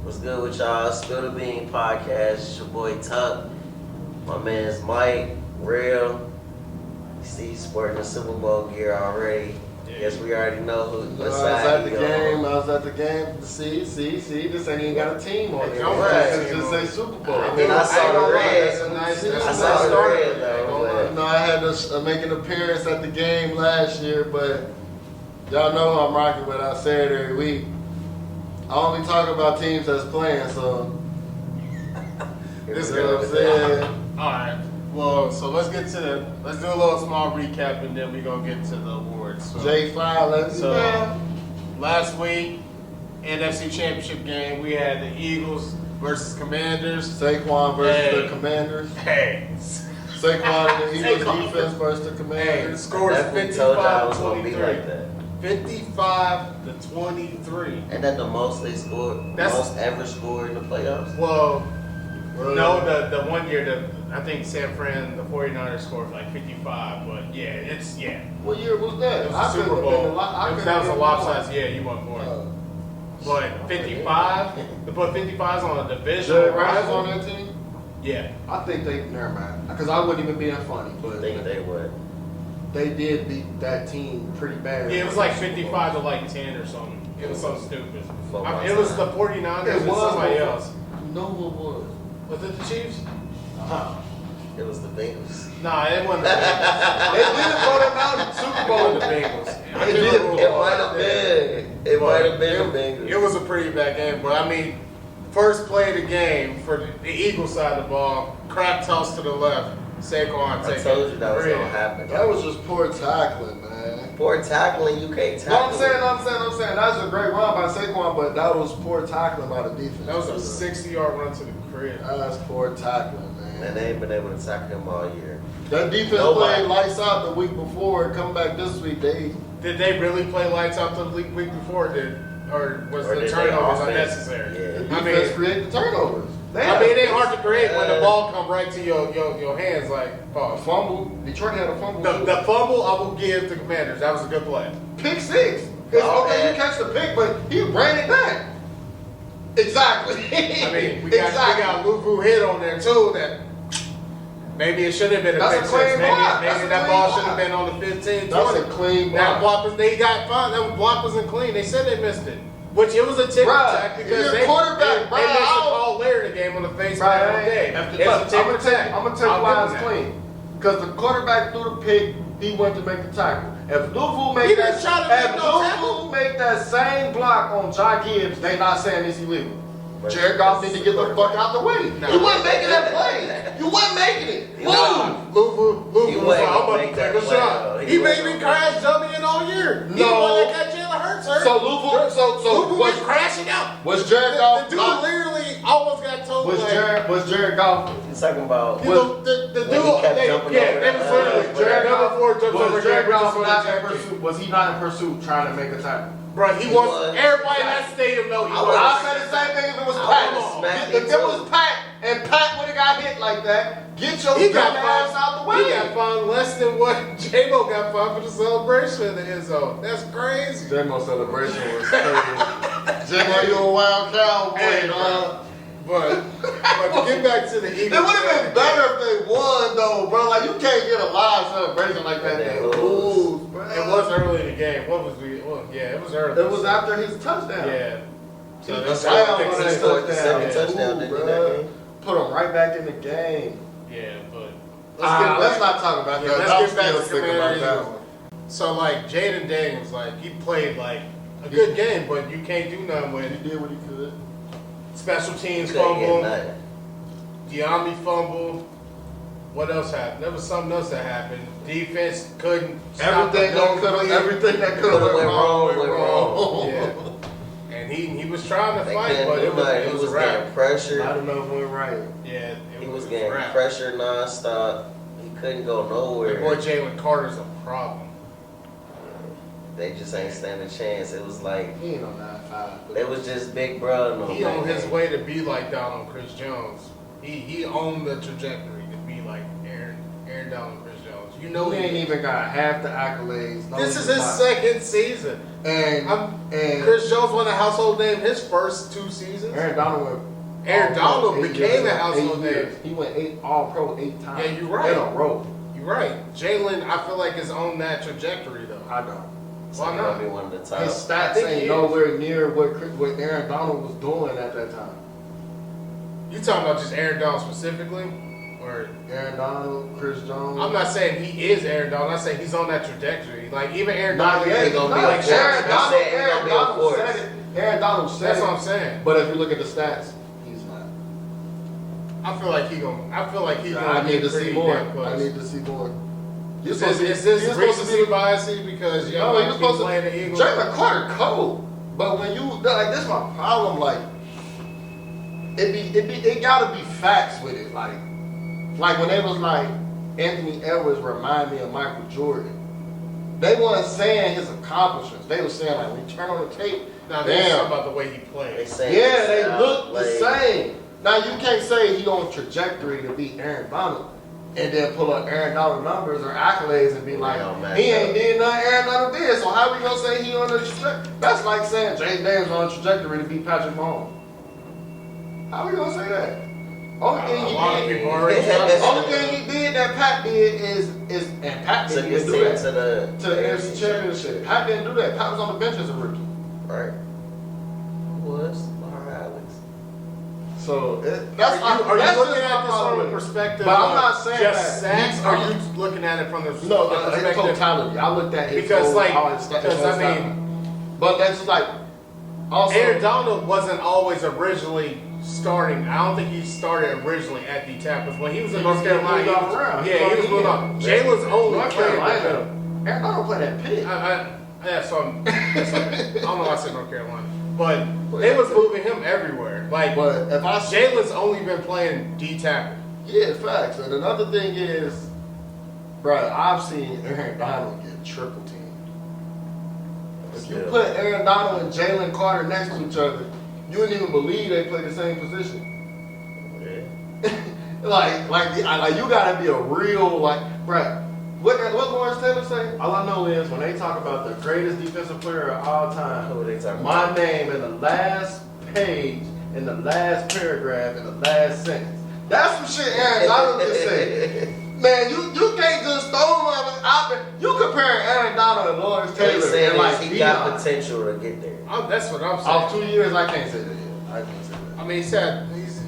What's good with y'all? Spill the Bean Podcast. It's your boy Tuck. My man's Mike, Real. See, he's sporting the Super Bowl gear already. Guess we already know what side he I was at the game. See, this ain't even got a team on it. Right. Just say Super Bowl. I mean, I saw the red. I saw the red, though. No, I had to make an appearance at the game last year, but y'all know who I'm rocking with. I say it every week. I only talk about teams that's playing, so This you know what I'm saying. All right. Well, so let's do a little small recap, and then we're gonna get to the awards. So, J5, let's last week, NFC Championship game, we had the Eagles versus Commanders. Saquon versus the Commanders. Hey. Saquon and the Eagles defense versus the Commanders. The score is 55-23. Like that. 55-23. Ain't that the most they scored? Most ever scored in the playoffs? Well, no, the 1 year, I think San Fran, the 49ers scored like 55, but yeah. What year was that? It was the Super Bowl. That was a lopsided, you won more. But 55, to put 55s on a division rival on that team? Yeah. I think never mind. Because I wouldn't even be funny, but I think they would. They did beat that team pretty bad. Yeah, it was like 55 to like 10 or something. It was so stupid. It was the 49ers It and was somebody else. No one was. Was it the Chiefs? It was the Bengals. Nah, it wasn't the Bengals. They did vote them out in the Super It Bowl. wasn't the Bengals. It might have been. It might have been the Bengals. It was a pretty bad game, but I mean, first play of the game for the Eagles side of the ball, crap toss to the left, Saquon I told you that was going to happen. That was just poor tackling, man. Poor tackling, you can't tackle. I'm saying. That was a great run by Saquon, but that was poor tackling by the defense. That was a 60-yard run to the crib. That's poor tackling, man. And they ain't been able to tackle him all year. That defense played lights out the week before. Come back this week, Did they really play lights out the week before? Or was the turnovers unnecessary? Yeah. The defense create the turnovers. I mean, it ain't hard to create when the ball come right to your hands like a fumble. Detroit had a fumble. The fumble I will give the Commanders. That was a good play. Pick six. It's okay, you catch the pick, but he ran it back. Exactly. I mean, we got Luvu hit on there too. That maybe it should have been a pick six. Maybe that ball should have been on the 15. That's a clean block. That block they got fined. That block wasn't clean. They said they missed it. Which it was a tick attack because they missed a call later in the game on the face all day. I'm gonna tell you why it's clean. Because the quarterback threw the pick, he went to make the tackle. If Luvu make that same block on John Gibbs, they not saying it's illegal. Jared Goff need to get the fuck out the way. He wasn't making that play. You wasn't making it. Luvu was like, I'm about to take a shot. He made me crash jumping in all year. He the one that got Jalen Hurts hurt. So Luvu was crashing out. Was Jared Goff? The dude literally almost got told. Was Jared Goff? He's talking about the dude. They was literally Jared Goff was he not in pursuit trying to make a tackle? Bro, he wants everybody in that stadium know he was. I said the same thing if it was Pat. If it was Pat and Pat would have got hit like that, get your dumb ass out the way. He got fined less than what J-Mo got fined for the celebration in the end zone. That's crazy. J-Mo celebration was crazy. J-Mo, you a wild cowboy, dog. But to get back to the Eagles, it would have been better if they won, though, bro. Like, you can't get a live celebration like that. They lose, bro. It was early in the game. It was early. It was after his touchdown. Yeah. So that's why he scored the second touchdown in that game. Put him right back in the game. Yeah, but let's not talk about that. Let's get back to Commanders. So like Jaden Daniels, like he played like a good game, but you can't do nothing with it. He did what he could. Special teams fumble. Giambi fumble. What else happened? There was something else that happened. Defense couldn't stop everything that could have went wrong. Yeah. And he was trying to fight, but it was a wrap. Getting pressure. I don't know if it went right. Yeah, he was getting pressure nonstop. He couldn't go nowhere. Your boy Jalen Carter's a problem. They just ain't stand a chance. It was like he ain't on 9-5. It was just big brother. He on his way to be like Donald Chris Jones. He owned the trajectory to be like Aaron Donald Chris Jones. You know he ain't even got half the accolades. This is his second season. And Chris Jones Jones wasn't a household name his first 2 seasons. Aaron Donald became a household name. He went 8 All-Pro 8 times. Yeah, you're right. In a row. You're right. Jalen, I feel like is on that trajectory though. I don't. Why not? Be one of the top. His stats ain't nowhere near what Aaron Donald was doing at that time. You talking about just Aaron Donald specifically, or Aaron Donald, Chris Jones. I'm not saying he is Aaron Donald. I'm not saying he's on that trajectory. Like even Aaron Not Donald, yet. is gonna be like a Aaron force. Donald said it. Aaron Donald said That's it. what I'm saying. But if you look at the stats, he's not. I feel like he's gonna. I need to see pretty more. damn close. I need to see more. Is this recency bias because y'all No, he might was be supposed playing to. the Eagles? Jalen Carter cold, but when you like, this is my problem. Like, it gotta be facts with it. Like when they was like Anthony Edwards remind me of Michael Jordan. They weren't saying his accomplishments. They were saying like when you turn on the tape, Now they're talking about the way he plays. yeah, they look the same. Now you can't say he on trajectory to beat Aaron Donald. And then pull up Aaron Donald numbers or accolades and be like, he ain't did nothing Aaron Donald did. So how we gonna say he on the trajectory? That's like saying Jay Daniels on a trajectory to beat Patrick Mahomes. How we gonna say that? Only thing he did that Pat did is and Pat didn't even do that to the NFC Championship. Pat didn't do that. Pat was on the bench as a rookie. Right. Who was? Alex. So Are you looking at this from the perspective? But I'm not saying just that. sacks. Are you looking at it from the No, the his perspective? totality. I looked at his Because whole, but that's like also Aaron Donald wasn't always originally starting. I don't think he started originally at the tackles when he was in North Carolina. He was moving on. Jalen's only North playing with Carolina. him. Aaron Donald played at Pitt. I don't know why I said North Carolina, but they was moving him everywhere. Like, But if I see, Jalen's only been playing D tackle. yeah, facts. And another thing is, bro, I've seen Aaron Donald get triple teamed. If you put Aaron Donald and Jalen Carter next to each other, you wouldn't even believe they play the same position. Yeah. like you gotta be a real bro. What Lawrence Taylor say? All I know is when they talk about the greatest defensive player of all time, Who are they talking my about? name in the last page, in the last paragraph, in the last sentence. That's some shit Aaron Donald just said. Man, you can't just throw him out there. You compare Aaron Donald and Lawrence They Taylor saying and like he got potential to get there. That's what I'm saying. Off 2 years, I can't say that yet. I can't say that. I mean,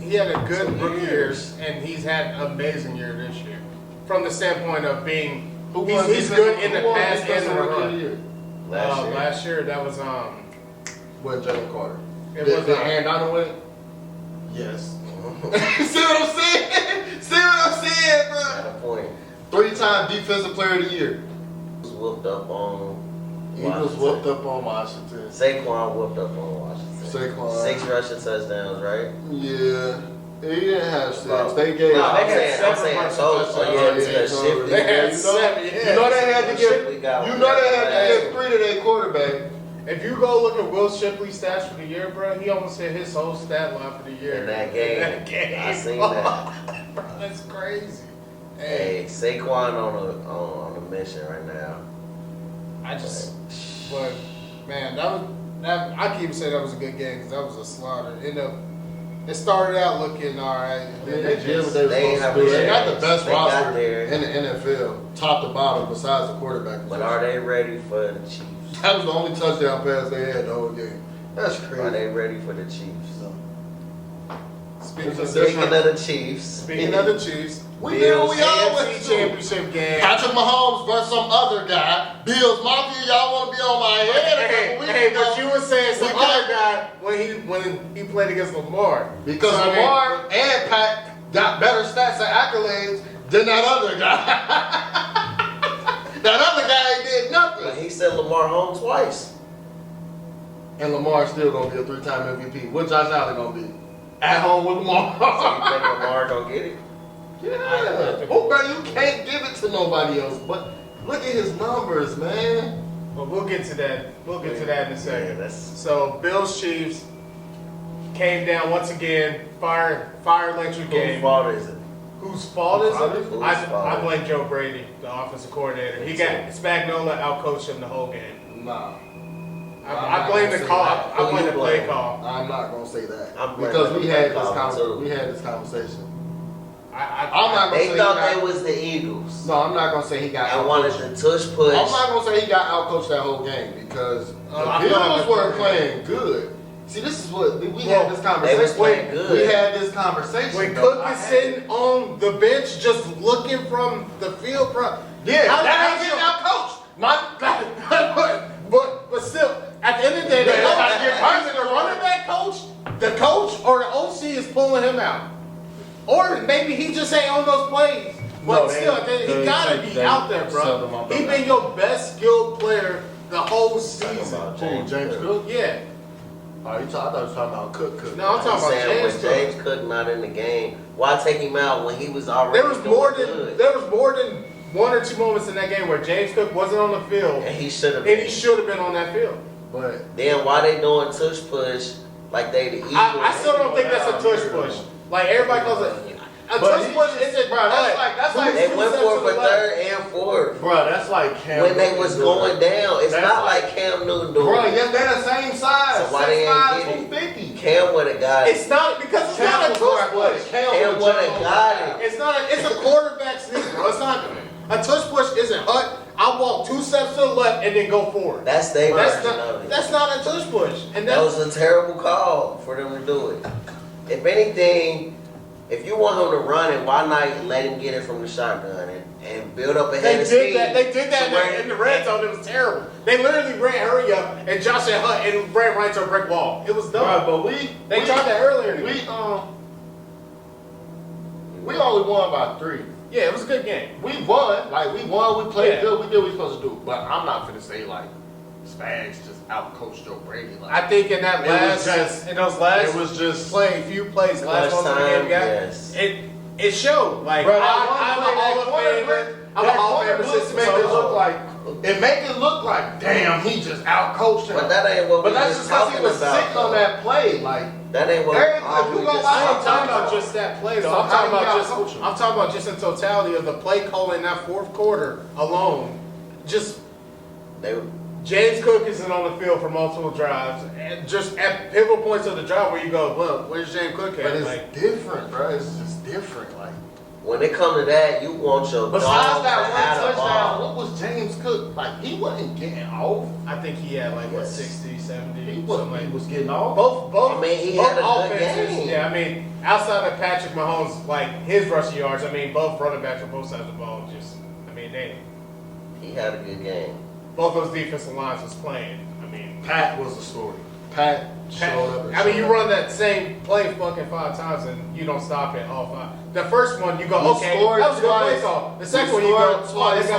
he had a good rookie year, and he's had an amazing year this year. From the standpoint of being, he's good in the pass and the run. Last year, that was With Jalen Carter. It Did was Aaron Donald win? Yes. See what I'm saying? See what I'm saying, bro? At a point. 3-time Defensive Player of the Year. Was whooped up on. Eagles whooped up on Washington. Saquon whooped up on Washington. Saquon. 6 rushing touchdowns, right? Yeah. He didn't have 6. No. They gave No, they I'm had saying seven rushing total. touchdowns. Yeah, Shipley. They had 7. Yeah. You know they had to Shipley give. got You one. know they had to give 3 to their quarterback. If you go look at Will Shipley's stats for the year, bro, he almost hit his whole stat line for the year. In that game. I seen that. Bro, that's crazy. Hey, Saquon on a mission right now. But man, I can't even say that was a good game because that was a slaughter. It started out looking all right. They did what they were They supposed ain't to have do. a They got chance. the best They got roster there. in the NFL, top to bottom, besides the quarterback. But are they ready for the Chiefs? That was the only touchdown pass they had the whole game. That's Are crazy. they ready for the Chiefs? Speaking It's of a Speaking of the Chiefs, Speaking of the Chiefs, We did what we AFC always do. Championship game. Patrick Mahomes versus some other guy. Bills Mafia, y'all want to be on my head? But you were saying some We other got- guy when he played against Lamar. Because So, I mean, Lamar and Pat got better stats and accolades than that other guy. That other guy ain't did but nothing. he said Lamar home twice. And Lamar's still going to be a 3-time MVP. What Josh Allen going to be? At home with Lamar. So you think Lamar gonna get it? Yeah. Oh, bro, you can't give it to nobody else. But look at his numbers, man. But we'll get to that. We'll get to that in a second. Yeah, So Bills Chiefs came down once again. Fire electric Whose game. fault is it? Whose fault is it? Whose I fault? blame Joe Brady, the offensive coordinator. He got Spagnuolo outcoached him the whole game. Nah. I blame the call. I blame the play call. I'm not gonna say that because we had this conversation. I'm not gonna they say thought they was the Eagles. No, I'm not gonna say he got. I wanted to tush push. I'm not gonna say he got outcoached that whole game because the Bills were playing good. See, this is what we had this conversation. They was playing good. We had this conversation. When Cook is sitting on the bench, just looking from the field, yeah, that ain't getting outcoached. But still, at the end of the day, the running back coach, the coach, or the OC is pulling him out. Or maybe he just ain't on those plays. But still, he gotta be out there, bro. He been your best skilled player the whole season. James Cook? Yeah. Oh, I thought you were talking about Cook. No, I'm talking about James Cook not in the game. Why take him out when he was already There was more than 1 or 2 moments in that game where James Cook wasn't on the field. And he should have been on that field. But then why they doing tush push like they the Eagles? I still don't think that's a tush push. Like everybody calls it. A tush push isn't, bro. That's like they went for 3rd and 4th. Bro, that's like Cam when they was going down. It's not like Cam Newton doing. Bro, yes, they're the same size. So why they ain't get it? Cam would have got it. It's not because it's not a tush push. Cam would have got it. It's not. It's a quarterback sneak, bro. It's not. A tush push isn't I walk 2 steps to the left and then go forward. That's their version of it. That's not a tush push. And that was a terrible call for them to do it. If anything, if you want him to run it, why not let him get it from the shotgun and build up a head of speed? They did that in the red zone. It was terrible. They literally ran hurry up and Josh and Hunt and ran right to a brick wall. It was dumb. Right, but they tried that earlier. We only won by 3. Yeah, it was a good game. We won. We played good. We did what we supposed to do. But I'm not finna say Spags just outcoached Joe Brady. I think in that it was just playing few plays last time the game got. Yes. It showed. Like I'm a Hall of Famer. I'm a Hall of Famer. It make it look like damn he just outcoached him. But that ain't what. But that's just because he was sitting on that play. That ain't what. I ain't talking about just that play though. I'm talking about just in totality of the play call in that 4th quarter alone. James Cook isn't on the field for multiple drives, and just at pivotal points of the drive where you go, well, where's James Cook at? But it's different, bro. It's just different. When it come to that, you want your besides that one touchdown, what was James Cook? He wasn't getting off. I think he had 60, 70. He was getting off. Both. I mean, he had a good game. Yeah, I mean, outside of Patrick Mahomes, his rushing yards, I mean, both running backs on both sides of the ball he had a good game. Both those defensive lines was playing. I mean, Pat was the story. Pat showed up. I mean, you run that same play 5 times and you don't stop it all 5. The first one, you go, okay, that was a good play call. The second one, you go, twice. The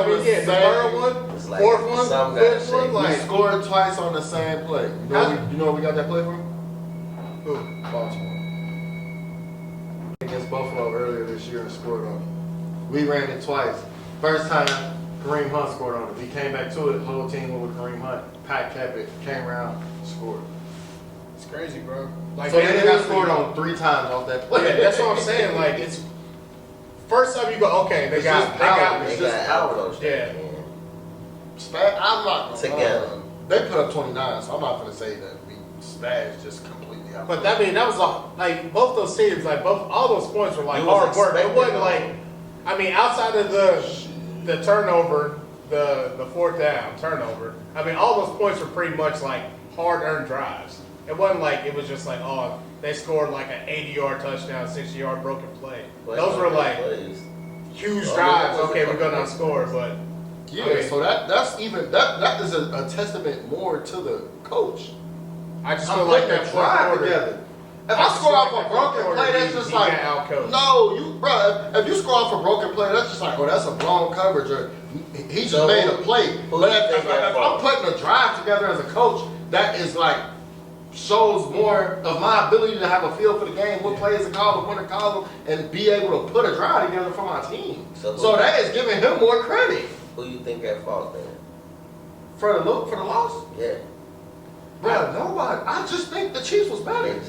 third one, 4th one, 5th one. We scored twice on the same play. You know where we got that play from? Who? Baltimore. Against Buffalo earlier this year and scored on it. We ran it twice. First time, Kareem Hunt scored on it. We came back to it, the whole team went with Kareem Hunt. Pat kept it, came around, scored. It's crazy, bro. So they got scored on 3 times off that play. Yeah, that's what I'm saying. It's first time you go, okay, they got outcoached. Yeah. I'm not together. They put up 29, so I'm not gonna say that Spags just completely out. But that was both those teams, all those points were hard work. It wasn't outside of the turnover, the 4th down turnover. I mean, all those points were pretty much hard earned drives. It wasn't it was just they scored an 80-yard touchdown, 60-yard broken play. Those were huge drives. Okay, we're gonna score, but yeah. So that is a testament more to the coach. I just feel like that drive together. If I score off a broken play, that's just if you score off a broken play, that's just that's a blown coverage, or he just made a play. But if I'm putting a drive together as a coach, that is shows more of my ability to have a feel for the game, what plays to call, when to call them, and be able to put a drive together for my team. So that is giving him more credit. Who you think at fault then? For the loss? Yeah. Bro, nobody. I just think the Chiefs was better. They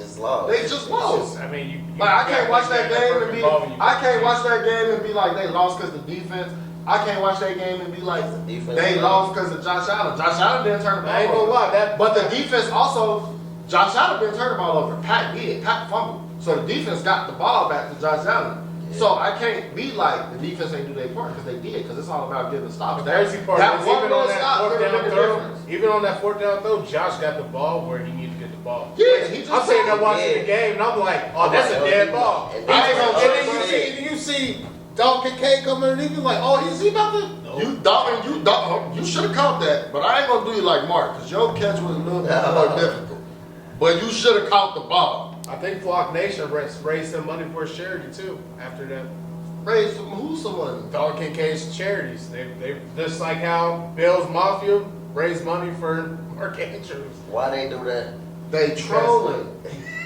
just lost. I mean, I can't watch that game and be. I can't watch that game and be like they lost because the defense. I can't watch that game and be like, Defense they lost because of Josh Allen. Josh Allen didn't turn the ball I ain't gonna over. lie, But the defense also, Josh Allen didn't turn the ball over. Pat did. Pat fumbled. So the defense got the ball back to Josh Allen. Yeah. So I can't be like, the defense ain't do their part because they did. Because it's all about getting stops. The crazy part is even on that fourth down throw, Josh got the ball where he needed to get the ball. Yeah, he just I'm sitting there watching the game and I'm like, oh, that's a dead ball. And then you see Dalton Kincaid come underneath, you like, oh, is he about to? No. You should have caught that, but I ain't gonna do you like Mark, because your catch was a little bit more difficult. But you should have caught the ball. I think Flock Nation raised some money for his charity too after that. Raised who's some money? Dalton Kincaid's charities. They just like how Bill's Mafia raised money for Mark Andrews. Why they do that? They trolling.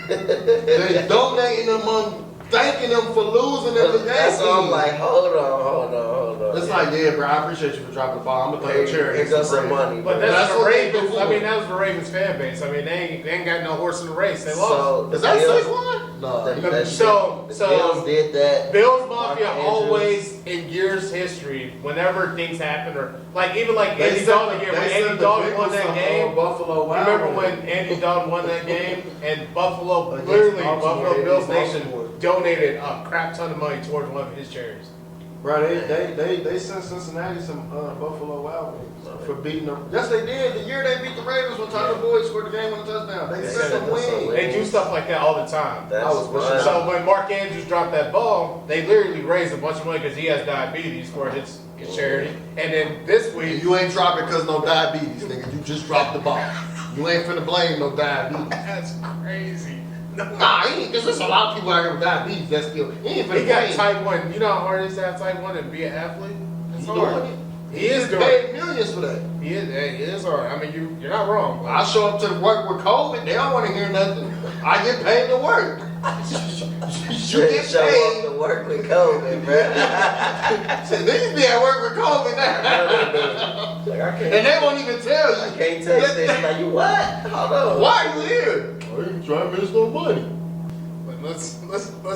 They donating them on. Thanking them for losing in the game. That's why I'm like, hold on. It's like, yeah, bro, I appreciate you for dropping the ball. I'm gonna throw your charity. Here goes some money. But that's the Ravens. I mean, that was the Ravens fan base. I mean, they ain't got no horse in the race. They lost. So is that Saquon? No. So Bills did that. Bills Mafia always in years history, whenever things happen, or like even like Andy Dalton here, when Andy Dalton won that game. Buffalo. Remember when Andy Dalton won that game and Buffalo, literally Buffalo Bills Nation donated a crap ton of money towards one of his charities. Bro, they sent Cincinnati some Buffalo Wild Wings for beating them. Yes, they did. The year they beat the Ravens when Tyler Boyd scored the game on a touchdown. They sent them wings. They do stuff like that all the time. So when Mark Andrews dropped that ball, they literally raised a bunch of money because he has diabetes for his charity. And then this week, you ain't dropping because no diabetes, nigga. You just dropped the ball. You ain't finna blame no diabetes. That's crazy. Nah, because there's a lot of people out here with diabetes that still. He got type 1. You know how hard it is to have type 1 and be an athlete? It's hard. He is doing paid millions for that. He is hard. I mean, you're not wrong. I show up to work with COVID. They don't want to hear nothing. I get paid to work. You get paid to work with COVID, bro. Niggas be at work with COVID now. And they won't even tell you. I can't tell you this. Like, you what? Hold on. Why are you here? Oh, you trying to miss no money. But let's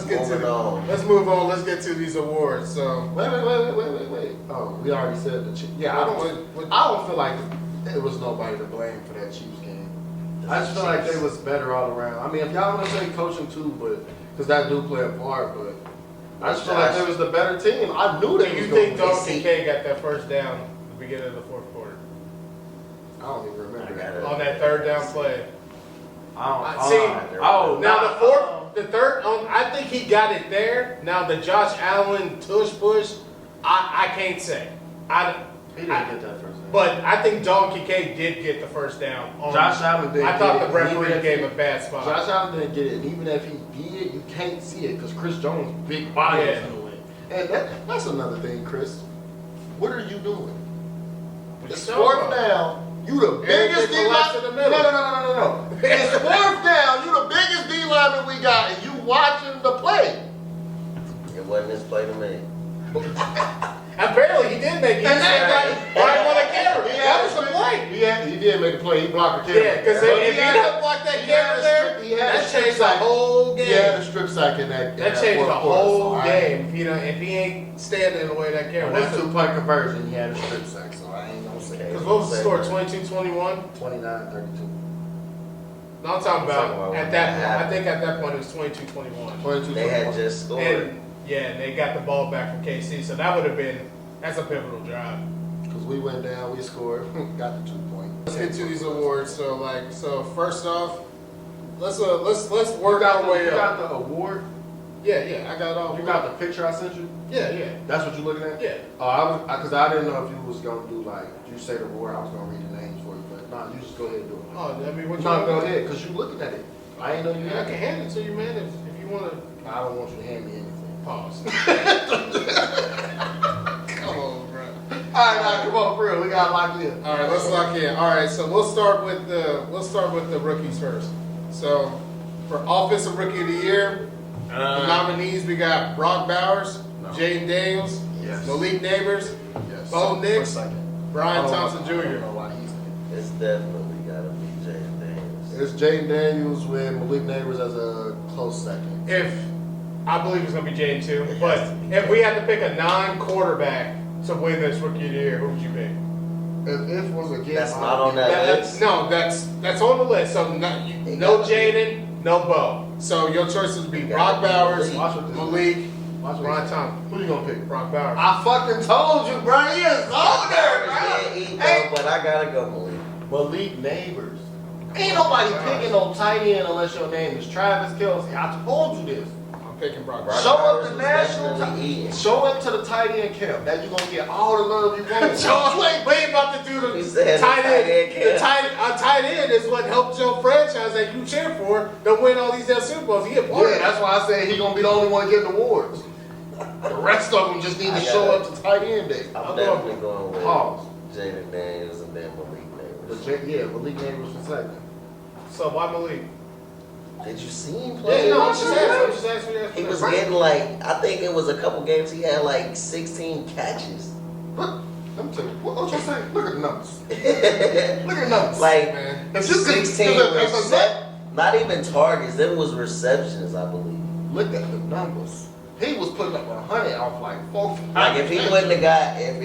get let's move on. Let's get to these awards. So wait. Oh, we already said the Chiefs. Yeah, I don't feel like there was nobody to blame for that Chiefs game. I just feel like they was better all around. I mean, if y'all want to say coaching too, but because that do play a part, but I just feel like they was the better team. I knew they was going to. You think Dalton Kincaid got that first down at the beginning of the fourth quarter? I don't even remember that. On that third down play. The third, I think he got it there. Now the Josh Allen tush push, I can't say. He didn't get that first down. But I think Dalton Kincaid did get the first down. Josh Allen didn't. I thought the referee gave a bad spot. Josh Allen didn't get it, and even if he did, you can't see it because Chris Jones' big body is in the way. And that's another thing, Chris. What are you doing? It's fourth down. You the biggest D lineman. No. It's fourth down. You the biggest D lineman we got, and you watching the play. It wasn't his play to me. Apparently, he did make it. Right on the camera. That was the play. He did make a play. He blocked the camera. Yeah, because if he had blocked that camera there, that changed the whole game. He had a strip sack in that. That changed the whole game. If he ain't standing in the way of that camera. That 2-point conversion, he had a strip sack. So I ain't gonna say. Because what was the score? 22-21? 29-32. No, I'm talking about at that point. I think at that point it was 22-21. They had just scored. And they got the ball back from KC, so that's a pivotal drive. Because we went down, we scored, got the 2 points. Let's get to these awards. So first off, let's work our way up. You got the award? Yeah, I got it all. You got the picture I sent you? Yeah. That's what you're looking at? Yeah. Because I didn't know if you was gonna do you say the award, I was gonna read the names for you, but no, you just go ahead and do it. Oh, I mean, what you go ahead, because you looking at it. I ain't know you had it. I can hand it to you, man, if you want to. I don't want you to hand me anything. Pause. Come on, bro. All right, come on, bro. We got lock in. All right, let's lock in. All right, so we'll start with the rookies first. So for offensive rookie of the year, the nominees we got Brock Bowers, Jaden Daniels, Malik Neighbors, Bo Nix, Brian Thompson Jr. I don't know why he's there. It's definitely gotta be Jaden Daniels. It's Jaden Daniels with Malik Neighbors as a close second. I believe it's going to be Jaden too. But if we had to pick a non-quarterback to win this Rookie of the Year, who would you pick? If was again, That's not on that list. No, that's on the list. So no Jaden, no Bo. So your choices would be Brock Bowers, Malik, Ron Thomas. Who you gonna pick? Brock Bowers. I fucking told you, bro. He is older, bro. Hey, but I gotta go Malik. Malik Neighbors. Ain't nobody picking no tight end unless your name is Travis Kelce. I told you this. I'm picking Brock Bowers. Show up the national. Show up to the tight end camp. That you gonna get all the love you want. Joe, we about to do the tight end. A tight end is what helped your franchise that you cheer for to win all these Super Bowls. Yeah, that's why I said he gonna be the only one getting awards. The rest of them just need to show up to tight end day. I'm definitely going with Pause. Jaden Daniels and then Malik Neighbors. Malik Neighbors for second. So why Malik? Did you see him play? Yeah, I'm just asking you. He was getting like, I think it was a couple games he had like 16 catches. But let me tell you, what you saying? Look at the numbers. Look at the numbers. Like, man. 16 not even targets, them was receptions, I believe. Look at the numbers. He was putting up 100 off like 4. Like if he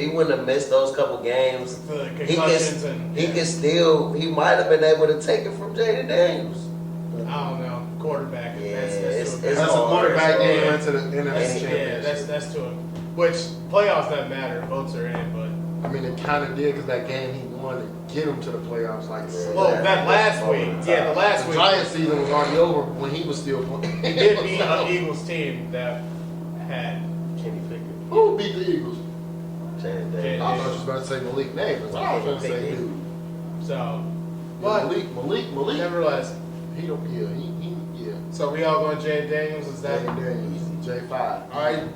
wouldn't have missed those couple games, he might have been able to take it from Jaden Daniels. I don't know, quarterback. Yeah, that's a quarterback game into the NFC Championship. Yeah, that's to it. Which playoffs doesn't matter, votes are in, but I mean it kind of did because that game he won to get him to the playoffs. Like that last week, the last week, Giants season was already over when he was still playing. He did beat the Eagles team that had Kenny Pickett. Who beat the Eagles? Jaden Daniels. I thought you was about to say Malik Neighbors. I was going to say dude. So, but Malik. Nevertheless, he don't. Yeah. So we all going Jaden Daniels? Is that Jaden Daniels? J5. All right.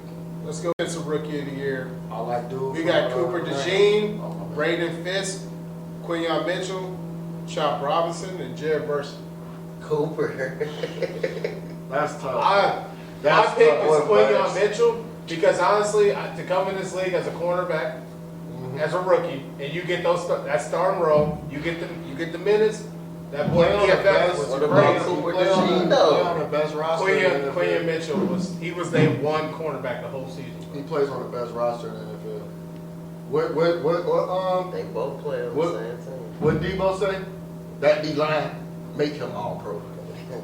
Let's go get some Rookie of the Year. I like dude. We got Cooper DeJean, Braden Fisk, Quinyon Mitchell, Chop Robinson, and Jared Burson. Cooper. That's tough. My pick is Quinyon Mitchell because honestly, to come in this league as a cornerback, as a rookie, and you get that starting role, you get the minutes. That boy NfL was crazy. Cooper DeJean though. On the best roster. Quinyon Mitchell was named one cornerback the whole season. He plays on the best roster in the NFL. What they both play on the same team. What Debo say? That D line make him all pro.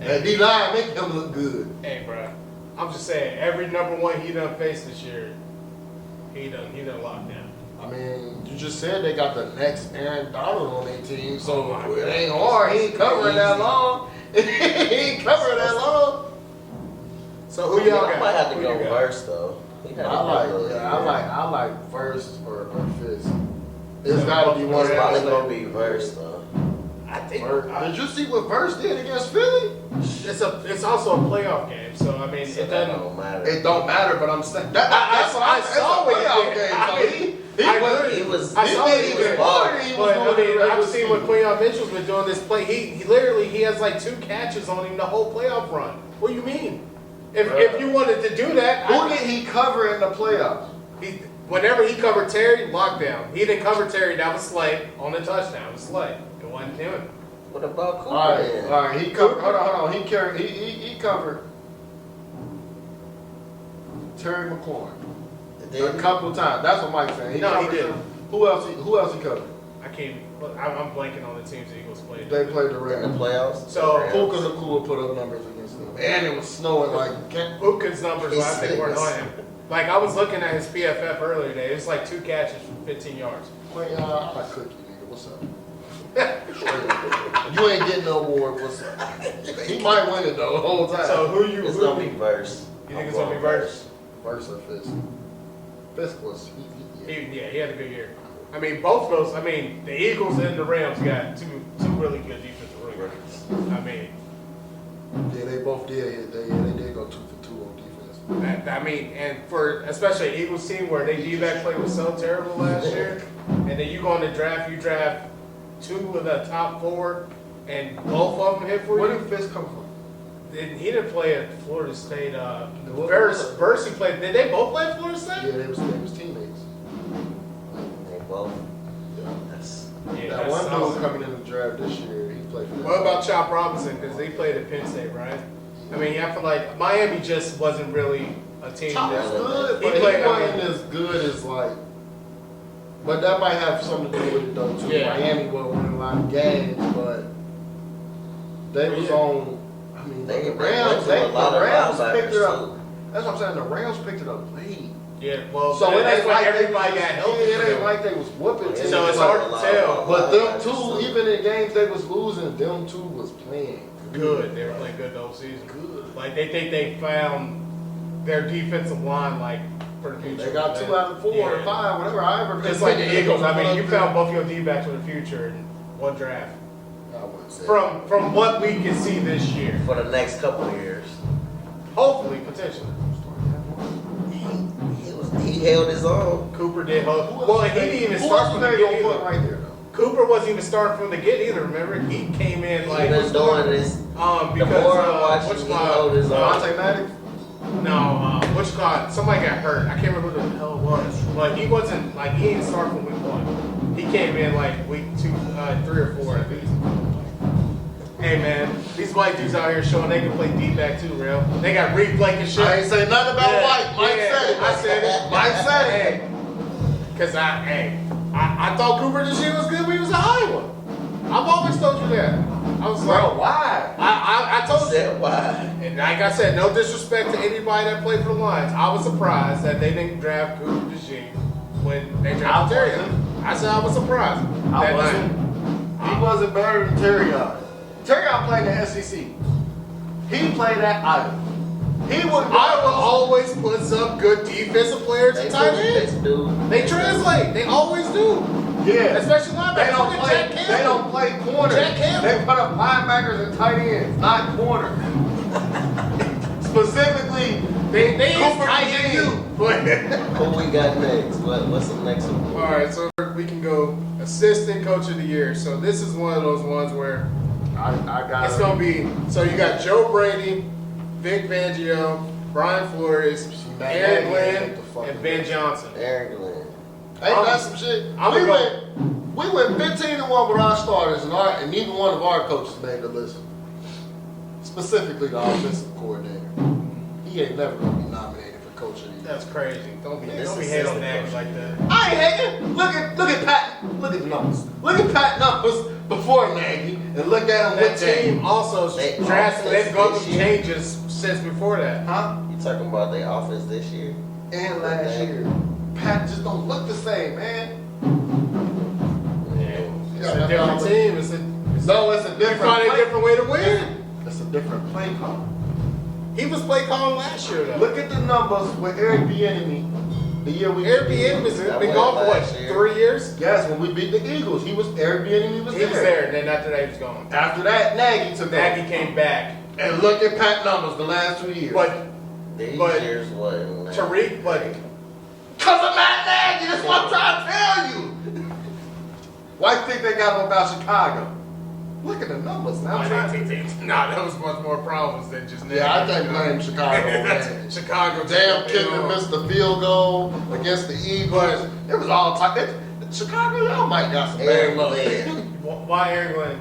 That D line make him look good. Hey, bro, I'm just saying every number one he done faced this year, he done locked down. I mean, you just said they got the next Aaron Donald on their team, so it ain't hard. He ain't covering that long. He ain't covering that long. So who y'all got? I might have to go first though. I like first or fifth. It's gotta be one. It's probably gonna be first though. I think. Did you see what Verse did against Philly? It's also a playoff game, so I mean it doesn't matter. It don't matter, but I'm saying that's what I saw. It's a playoff game. I've seen what Quinyon Mitchell's been doing this play. He literally has like 2 catches on him the whole playoff run. What do you mean? If you wanted to do that, who did he cover in the playoffs? Whenever he covered Terry, lockdown. He didn't cover Terry. That was Slay on the touchdown. It was Slay. It wasn't him. What about Cooper? All right. He covered. Hold on. He covered Terry McLaurin a couple of times. That's what Mike's saying. He did. Who else he covered? I'm blanking on the teams the Eagles played. They played the Rams. In the playoffs. So Puka Nacua put up numbers against them, and it was snowing like. Puka's numbers, I think, weren't on him. Like I was looking at his PFF earlier today. It was like 2 catches from 15 yards. I like Cookie, nigga. What's up? You ain't getting no award. What's up? He might win it though the whole time. So It's gonna be Verse. You think it's gonna be Verse? Verse or Fisk? Fisk was. He had a good year. I mean, both of those. I mean, the Eagles and the Rams got two really good defensive rookies. I mean, yeah, they both did. They did go 2 for 2 on defense. I mean, and for especially an Eagles team where their D-back play was so terrible last year, and then you go in the draft, you draft 2 of the top 4, and both of them hit for you. Where did Fisk come from? He didn't play at Florida State. Verse, he played. Did they both play at Florida State? Yeah, they was teammates. They both. That one dude coming in the draft this year, he played for. What about Chop Robinson? Because he played at Penn State, right? I mean, I feel like Miami just wasn't really a team. Chop was good, but he wasn't as good as like But that might have something to do with it though too. Yeah. Miami wasn't winning a lot of games, but they was on. I mean, They the went Rams to a lot of picked it up. linebackers, That's what I'm saying. The Rams picked it up late. Yeah, well, So it that's ain't why like everybody they got was, healthy. it ain't like they was whooping teams. So it's hard to tell. But them two, even in games they was losing, them two was playing Good. They were playing good the whole season. Good. Like they think they found their defensive line like for the future. They got 2 out of 4 or 5, whatever. However, Just like the Eagles. I mean, you found both your D-backs for the future in one draft. I wouldn't say From what we can see this year, for the next couple of years. hopefully, potentially. He held his own. Cooper did. Well, he didn't even who start else from was the they get gonna put either. right there though? Cooper wasn't even starting from the get either. Remember, he came in like He been doing this. because The more I watch him, he held his own. Devontae Maddox? No, somebody got hurt. I can't remember who the hell it was. But he wasn't like he didn't start from week 1. He came in like week 2, 3 or 4 at least. Hey man, these white dudes out here showing they can play D-back too, real. They got Reed Blake and shit. I ain't say nothing about White. Mike said it. I said it. Mike said it. Hey, cause I thought Cooper this year was good when he was in Iowa. I've always told you that. I was like, Bro, why? I told you. Said why? And like I said, no disrespect to anybody that played for the Lions. I was surprised that they didn't draft Cooper DeJean when they drafted Terry. I said I was surprised. I that wasn't. night. He wasn't better than Terrion. Terrion played in the SEC. He played at Iowa. Iowa always puts up good defensive players and tight ends. They translate. They always do. Yeah. Especially linebackers. They don't play corners. Jack Campbell. They put up linebackers and tight ends, not corners. Specifically, They Cooper IU. Who we got next? What's the next one? All right, so we can go assistant coach of the year. So this is one of those ones where I got it's gonna be. So you got Joe Brady, Vic Fangio, Brian Flores, Aaron Glenn, and Ben Johnson. Aaron Glenn. Ain't that some shit? We went 15-1 with our starters, and neither one of our coaches made the list. Specifically, the offensive coordinator. He ain't never gonna be nominated for coach of the year. That's crazy. Don't be hating on names like that. I ain't hating. Look at Pat. Look at the numbers. Look at Pat numbers before Nagy, and look at him That with Nagy. team also drastically they've gone through changes since before that. Huh? You talking about their offense this year? And last year, Pat just don't look the same, man. It's a different team. It's a different. You find a different way to win. It's a different play call. He was play calling last year though. Look at the numbers with Eric Bieniemy. The year we Eric Bieniemy has been gone for what, 3 years? Yes, when we beat the Eagles, Eric Bieniemy was there. He was there, and then after that he was gone. After that, Nagy took over. Nagy came back. And look at Pat numbers the last 2 years. These But years what? Tariq, but Cause of Matt Nagy, that's what I'm trying to tell you. Why you think they got him about Chicago? Look at the numbers now. Nah, that was much more problems than just Nagy. Yeah, I can't blame Chicago. Man. Chicago. Damn Kiffin missed the field goal against the Eagles. It was all type. Chicago, y'all might got some bad luck. Why Aaron Glenn?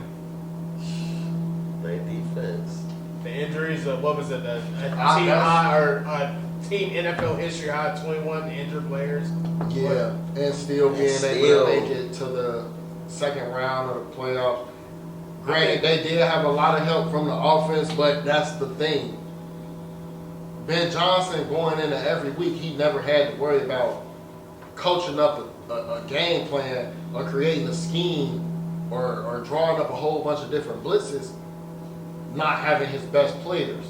Their defense. The injuries, what was it? A team high or team NFL history high 21 injured players. Yeah, and still being able to make it to the second round of the playoffs. Granted, they did have a lot of help from the offense, but that's the thing. Ben Johnson going into every week, he never had to worry about coaching up a game plan or creating a scheme or drawing up a whole bunch of different blitzes, not having his best players.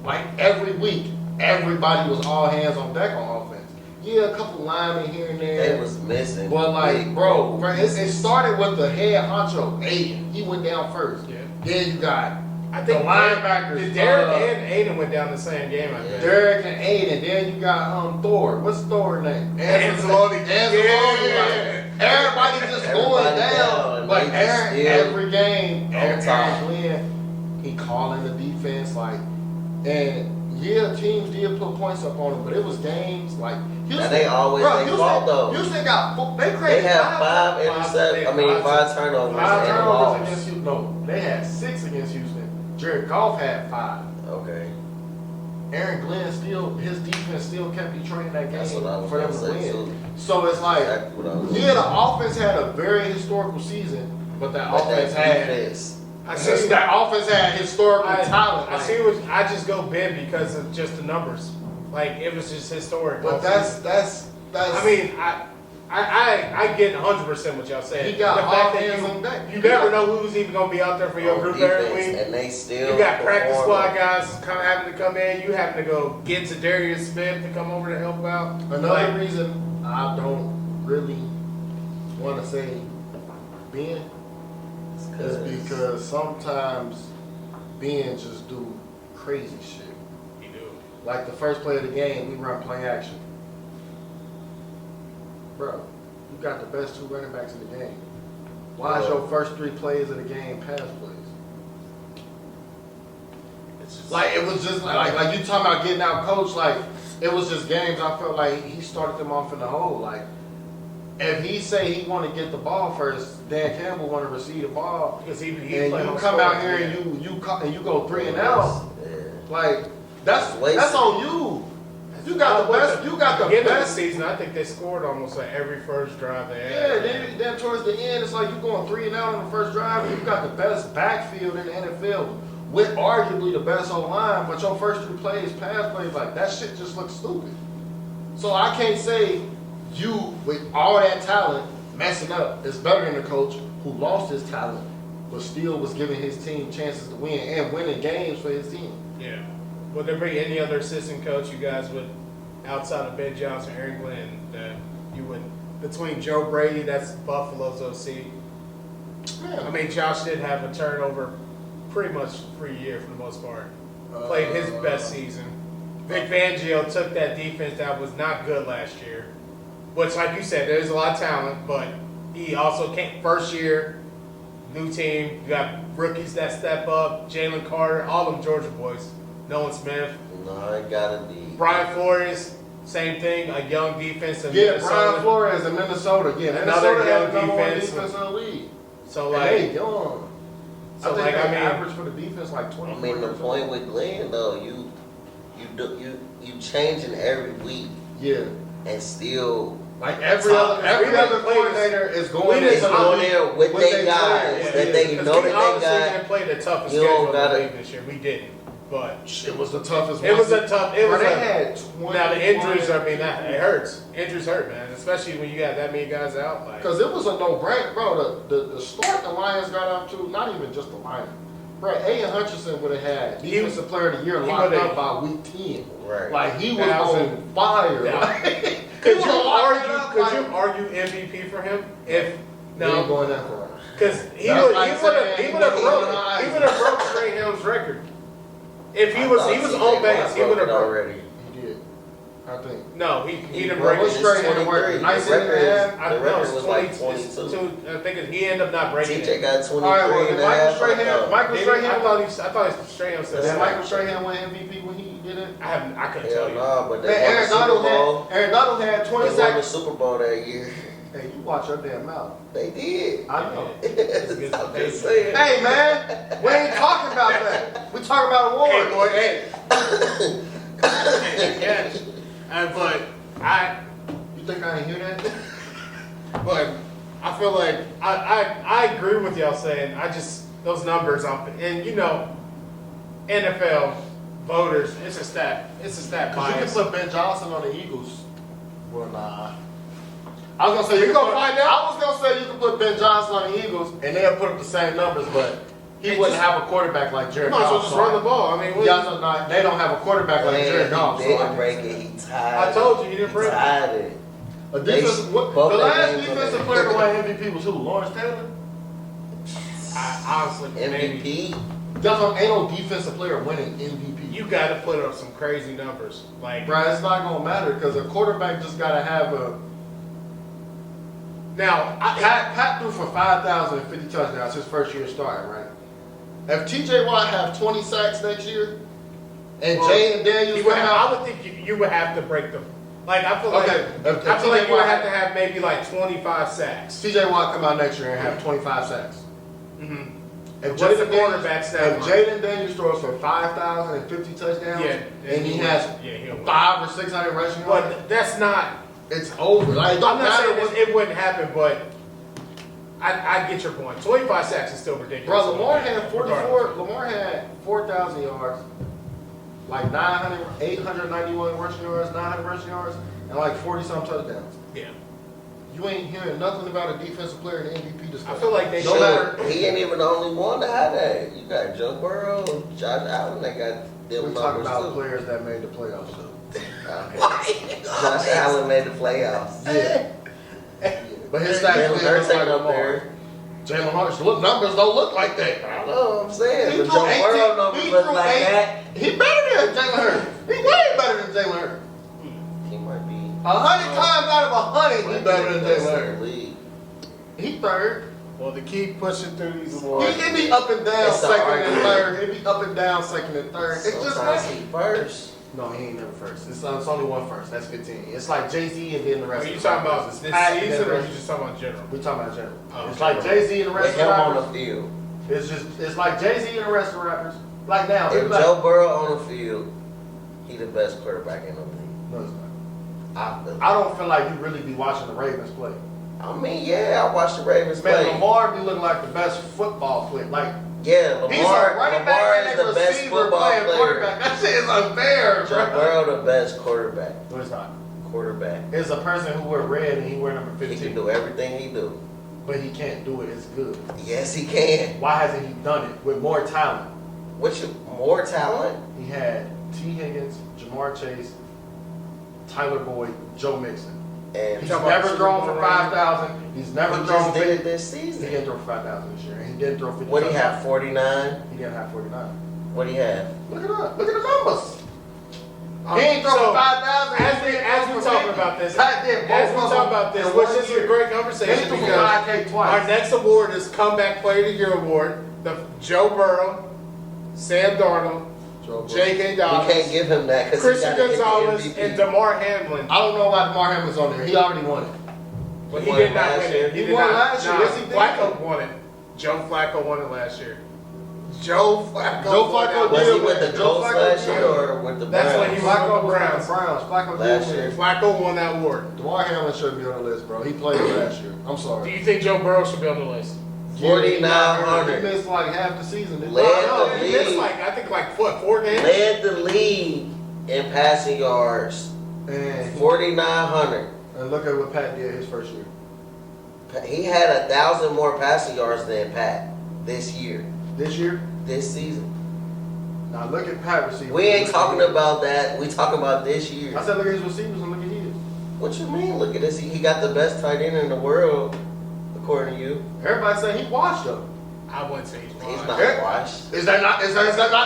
Like every week, everybody was all hands on deck on offense. Yeah, a couple linemen here and there. They was missing. But like, bro, it started with the head honcho, Aiden. He went down first. Yeah. Then you got the linebackers. Derek and Aiden went down the same game, I think. Derek and Aiden. Then you got Thor. What's Thor's name? Anzalone. Yeah. Everybody just going down. But Aaron, every game, Aaron Glenn, he calling the defense like, and yeah, teams did put points up on him, but it was games like Houston. They always fault though. Houston got they had 5 interceptions. 5 turnovers. 5 turnovers against Houston. No, they had 6 against Houston. Jared Goff had 5. Okay. Aaron Glenn his defense still kept Detroit in that game That's what I was for them gonna to say, win. too. So it's like, Exactly what I was yeah, the offense had a very historical season, but that offense had historical talent. I see what I just go Ben because of just the numbers. Like it was just historic. But that's. I mean, I get 100% what y'all saying. He got the all fact that hands on deck. You never know who's even gonna be out there for your group every week. And they still. You got practice squad guys having to come in. You having to go get Zadarius Smith to come over to help out. Another reason I don't really want to say Ben is because sometimes Ben just do crazy shit. He do. Like the first play of the game, we run play action. Bro, you got the best 2 running backs in the game. Why is your first 3 plays of the game pass plays? It's just, Like it was just like you talking about getting out coach. Like it was just games. I felt like he started them off in the hole. Like if he say he want to get the ball first, Dan Campbell want to receive the ball, because he and you come out here and you go 3 and out. Like that's on you. You got the best. You got the beginning best of the season. I think they scored almost like every first drive they had. Yeah, then towards the end, it's like you going 3 and out on the first drive, and you got the best backfield in the NFL with arguably the best O-line, but your first 3 plays, pass plays, like that shit just looks stupid. So I can't say you, with all that talent, messing up is better than the coach who lost his talent, but still was giving his team chances to win and winning games for his team. Yeah. Would there be any other assistant coach you guys would, outside of Ben Johnson, Aaron Glenn, that you would, between Joe Brady, that's Buffalo's OC? Yeah. I mean, Josh did have a turnover pretty much for a year for the most part. Played his best season. Vic Fangio took that defense that was not good last year, which, like you said, there's a lot of talent, but he also came first year, new team, you got rookies that step up, Jalen Carter, all them Georgia boys. Nolan Smith. No, it gotta be. Brian Flores, same thing, a young defense in Yeah, Minnesota. Brian Flores in Minnesota. Yeah, Another Minnesota young had the number 1 defense. defense in the league. So, And like, they young. So, I think like, they I mean- average for the defense like 20. I mean, the point with Glenn though, you changing every week Yeah. and still Like every other coordinator is going is going there with their guys that they know that they didn't play the toughest You schedule don't in gotta- the league this year. We didn't, but It was the toughest one. it was a tough. It was Bro, they a, had 20. now the injuries. I mean, that it hurts. Injuries hurt, man. Especially when you got that many guys out. Like, Because it was a no-brainer, bro. The start the Lions got up to, not even just the Lions. Bro, Aiden Hutchinson would have had Defensive Player of the Year locked up by week 10. Right. Like, he was on fire. Yeah. Like, Could he you was locked up, argue? like- Could you argue MVP for him if He ain't no? going that far. Because he That's would like have saying broke Strahem's record. If he was on base, he would have broke. already. He did. I think. No, he didn't Well, break what's it. Strahan record? 19 and a half? I The know record it's was 20, like 22. I think he ended up not breaking TJ it. got 23 All right, well, and did a half. Michael Did he? Strahan, I thought Strahan said did that. Michael Strahan win MVP when he did it? I couldn't tell Hell you. no, but they Man, won the Super Bowl. Aaron Donald had 20 They won the sacks. Super Bowl that year. Hey, you watch your damn mouth. They did. I know. I'm just saying. Hey, man, we ain't talking about that. We talking about awards. Hey, boy, hey. But You think I didn't hear that? But I feel like I agree with y'all saying those numbers and NFL voters, it's a stat Because you can bias. put Ben Johnson on the Eagles. Well, nah. I was gonna say We gonna find out? I was gonna say you can put Ben Johnson on the Eagles and they'll put up the same numbers, but he wouldn't have a quarterback like Jared You might as well Goff. just run the ball. I mean, what They don't have a quarterback like Jared Goff. He So I didn't can break say. it. He tied. I told you he didn't break it. Tied it. The last games defensive were player to win MVP was who? Lawrence Taylor? I honestly, maybe MVP. Ain't no defensive player winning MVP. you got to put up some crazy numbers. Like Bro, it's not gonna matter because a quarterback just gotta have a. now, Pat threw for 5,050 touchdowns his first year starting, right? If TJ Watt have 20 sacks next year, and Jay and Daniels come out, I would think you would have to break them. Like I feel like Okay, if I feel like TJ you would Watt- have to have maybe like 25 sacks. TJ Watt come out next year and have 25 sacks. Mm-hmm. If What's the quarterback stat? If Jaden Daniels throws for 5,050 touchdowns, and he has 500 or 600 rushing yards, but that's not. It's over. Like, I'm not saying it wouldn't happen, but I get your point. 25 sacks is still ridiculous. Bro, Lamar had 44. Lamar had 4,000 yards, like 891 rushing yards, 900 rushing yards, and like 40-some touchdowns. Yeah. You ain't hearing nothing about a defensive player in the MVP discussion. I feel like they should. He ain't even the only one to have that. You got Joe Burrow, Josh Allen. They got them. We're talking about players that made the playoffs. Okay. Josh Allen made the playoffs. Yeah. But his stats Jalen Hurts ain't up Lamar. there. Jalen Hurts numbers don't look like that. I know what I'm saying. He But threw Joe 18 Burrow numbers he look threw like 8 that. He better than Jalen Hurts. He way better than Jalen Hurts. He might be 100 times out of 100, he better than Jalen Hurts. League. He third. Well, to keep pushing through these awards. He be up and down It's second an and third. He be up and down second and third. It's just Sometimes like he first. no, he ain't never first. It's only one first. That's 15. It's like Jay-Z and then the rest. Are you of the talking about rappers. this Pat and then season, the or are rest- you just talking about general? We talking about general. Oh, It's okay. like Jay-Z and the rest With of him the on rappers. the field. It's like Jay-Z and the rest of the rappers. Like now, If it's like, Joe Burrow on the field, he the best quarterback in the league. no, it's not. I I don't feel like you really be watching the Ravens play. mean, yeah, I watched the Ravens Man, play. Lamar be looking like the best football player. Like Yeah, he's a Lamar running back is and a the best receiver football playing player. quarterback. That shit is unfair, Joe bro. Burrow the best quarterback. No, it's not. Quarterback. It's a person who wear red and he wear number He 15. can do everything he do. But he can't do it as good. Yes, he can. Why hasn't he done it with more talent? What's your more talent? He had T. Higgins, Jamar Chase, Tyler Boyd, Joe Mixon. And He's talking about never thrown Super for Bowl 5,000. He's never he thrown just did it 50. this He season. didn't throw for 5,000 this year. And he didn't throw 50. What do he have? 49. He didn't have 49. What do he have? Look it up. Look at the numbers. He ain't throw for 5,000. As we talking about this, Pat did as we both of talk them about this, in which 1 is year. a great He conversation threw for because 5K twice. our next award is Comeback Player of the Year award. The Joe Burrow, Sam Darnold, J.K. We Dobbins, can't give him that because Christian Gonzalez, and DeMar Hamlin. I don't know why DeMar Hamlin's on there. He already won it. But He he won did not last win year. it. He did won not. last year. Nah, Yes, he did. Flacco won it. Joe Flacco won it last year. Joe Flacco. Joe Flacco Was did he with win. the Joe Colts Flacco last did year win. or with the That's Browns? when he was Flacco with the was with Browns. the Browns. Flacco Last did year. win. Flacco won that award. DeMar Hamlin shouldn't be on the list, bro. He played last year. I'm Do sorry. you think Joe Burrow should be on the list? 4,900. He missed like half the season. Didn't he? Led No, the he missed league. like, I think like what, 4 games? Led the league in passing yards. And 4,900. look at what Pat did his first year. He had 1,000 more passing yards than Pat this year, This year, this season. now look at Pat receivers. We ain't talking about that. We talking about this year. I said look at his receivers and look at his. What you mean? Look at this. He got the best tight end in the world, according to you. Everybody say he washed them. I wouldn't say he's He's wrong. not washed. Is that not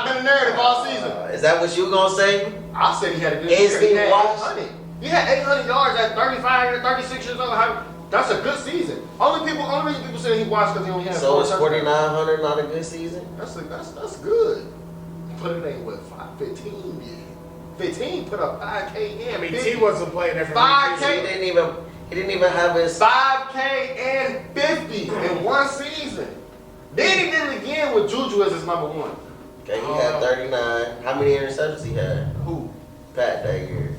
been the narrative all season? Is that what you gonna say? I said he had a good Is year. he had washed? 800. He had 800 yards at 35, 36 years old. That's a good season. Only reason people say he washed because he only had So 4 is touchdowns. 4,900 not a good season? That's good. But it ain't what 15 did. 15 put up 5K and I mean, 50. T wasn't playing every 5K. He didn't even have his. 5K and 50 in one season. Then he did it again with Juju as his number one. Okay, he had 39. How many interceptions he had? Who? Pat that year.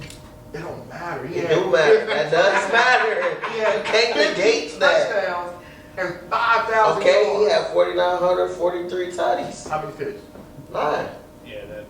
It don't matter. It do matter. That does matter. He had You can't 50 negate that. touchdowns and 5,000 Okay, yards. he had 4,943 tutties. How many picks? 9. Yeah, that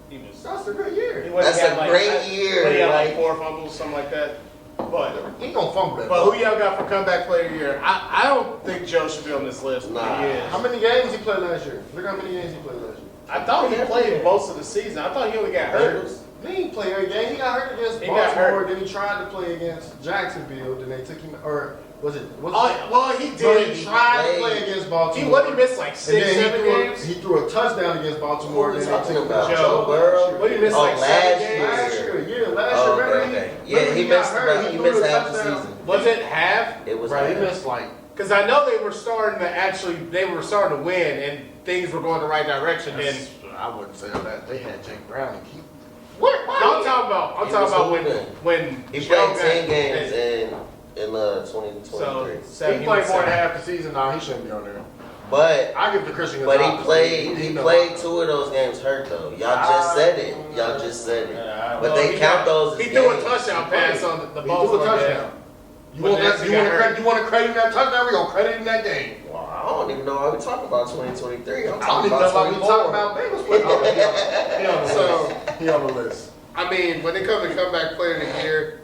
he was. That's a good year. That's a great year. But he had like Like, 4 fumbles, something like that. But He gonna fumble that. But who y'all got for comeback player of the year? I don't think Joe should be on this list. But Nah. he is. How many games he played last year? Look how many games he played last year. I thought he played most of the season. I thought he only got hurt. He didn't play every game. He got hurt against He got Baltimore. hurt. Then he tried to play against Jacksonville. Then they took him, or was it? Well, he So did. he tried to played. play against Baltimore. He what he missed like And 6, then 7 games. he threw a touchdown against Baltimore. Who we Then they talking took him about? out. Joe Burrow? What he missed Oh, like 7 last games. year. Last year, yeah, last Oh, year. Remember okay. he? Yeah, remember he got missed hurt. about- he threw missed a half the touchdown. season. Was it half? It was Right, he bad. missed like. Because I know they were starting to win and things were going the right direction. Then I wouldn't say that. They had Jake Brown and keep. no, I'm talking about He was hooping. when He Joe played got- 10 games in 2023. So He played more than half the season now. He shouldn't be on there. But I give the Christian but Gonzalez. he played 2 of those games hurt though. Y'all just said it. But they count those as he games. threw a touchdown pass on the ball. He threw a touchdown. You want to credit him that touchdown? We're going to credit him that game. Well, I don't even know why we talking about 2023. I'm I don't talking even know why we about talking about Bengals. He on the list. I mean, when it comes to comeback player of the year,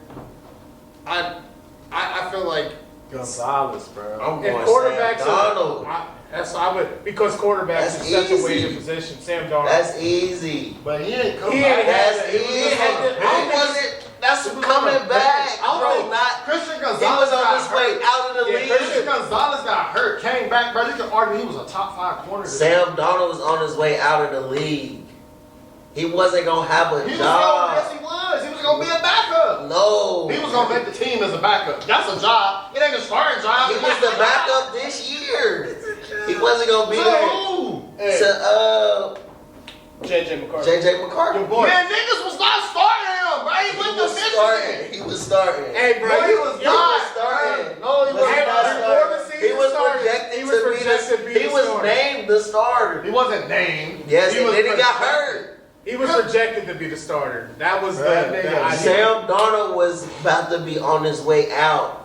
I feel like Gonzalez, bro. I'm going quarterbacks Sam Donald. I would because quarterbacks is such a weighted position. Sam Darnold. That's easy. But he ain't coming He back. ain't had That's to- easy. he had to- How was it? That's coming back, bro. Not Christian he Gonzalez was on got his hurt. way out of the Yeah, league. Christian Gonzalez got hurt, came back, bro. You can argue he was a top 5 corner. Sam Donald was on his way out of the league. He wasn't gonna have a job. Yes, he was. He was gonna be a backup. No. He was gonna make the team as a backup. That's a job. It ain't a starting job. He was the backup this year. He wasn't gonna be there. To JJ McCarthy. JJ McCarthy. Your boy. Man, niggas was not starting him, bro. He went to Michigan. He was starting. Hey, bro, No, he was not starting. No, he was Hey, not before starting. the season He was started, projected he was to projected to be be he the was starter. named the starter. He wasn't named. Yes, and was then he got projected. hurt. He was projected to be the starter. That was the nigga. idea. Sam Darnold was about to be on his way out.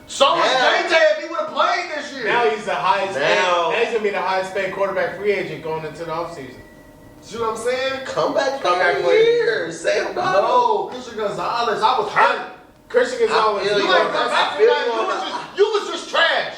So was Now- JJ if he would have played this year. Now he's the highest Now- paid. Now he's gonna be the highest paid quarterback free agent going into the offseason. See what I'm saying? Comeback Comeback player of the year. Sam Darnold. No, Christian Gonzalez. I was hurt. Christian Gonzalez. I feel You you ain't on come that. back I feel from you on that. You was just trash.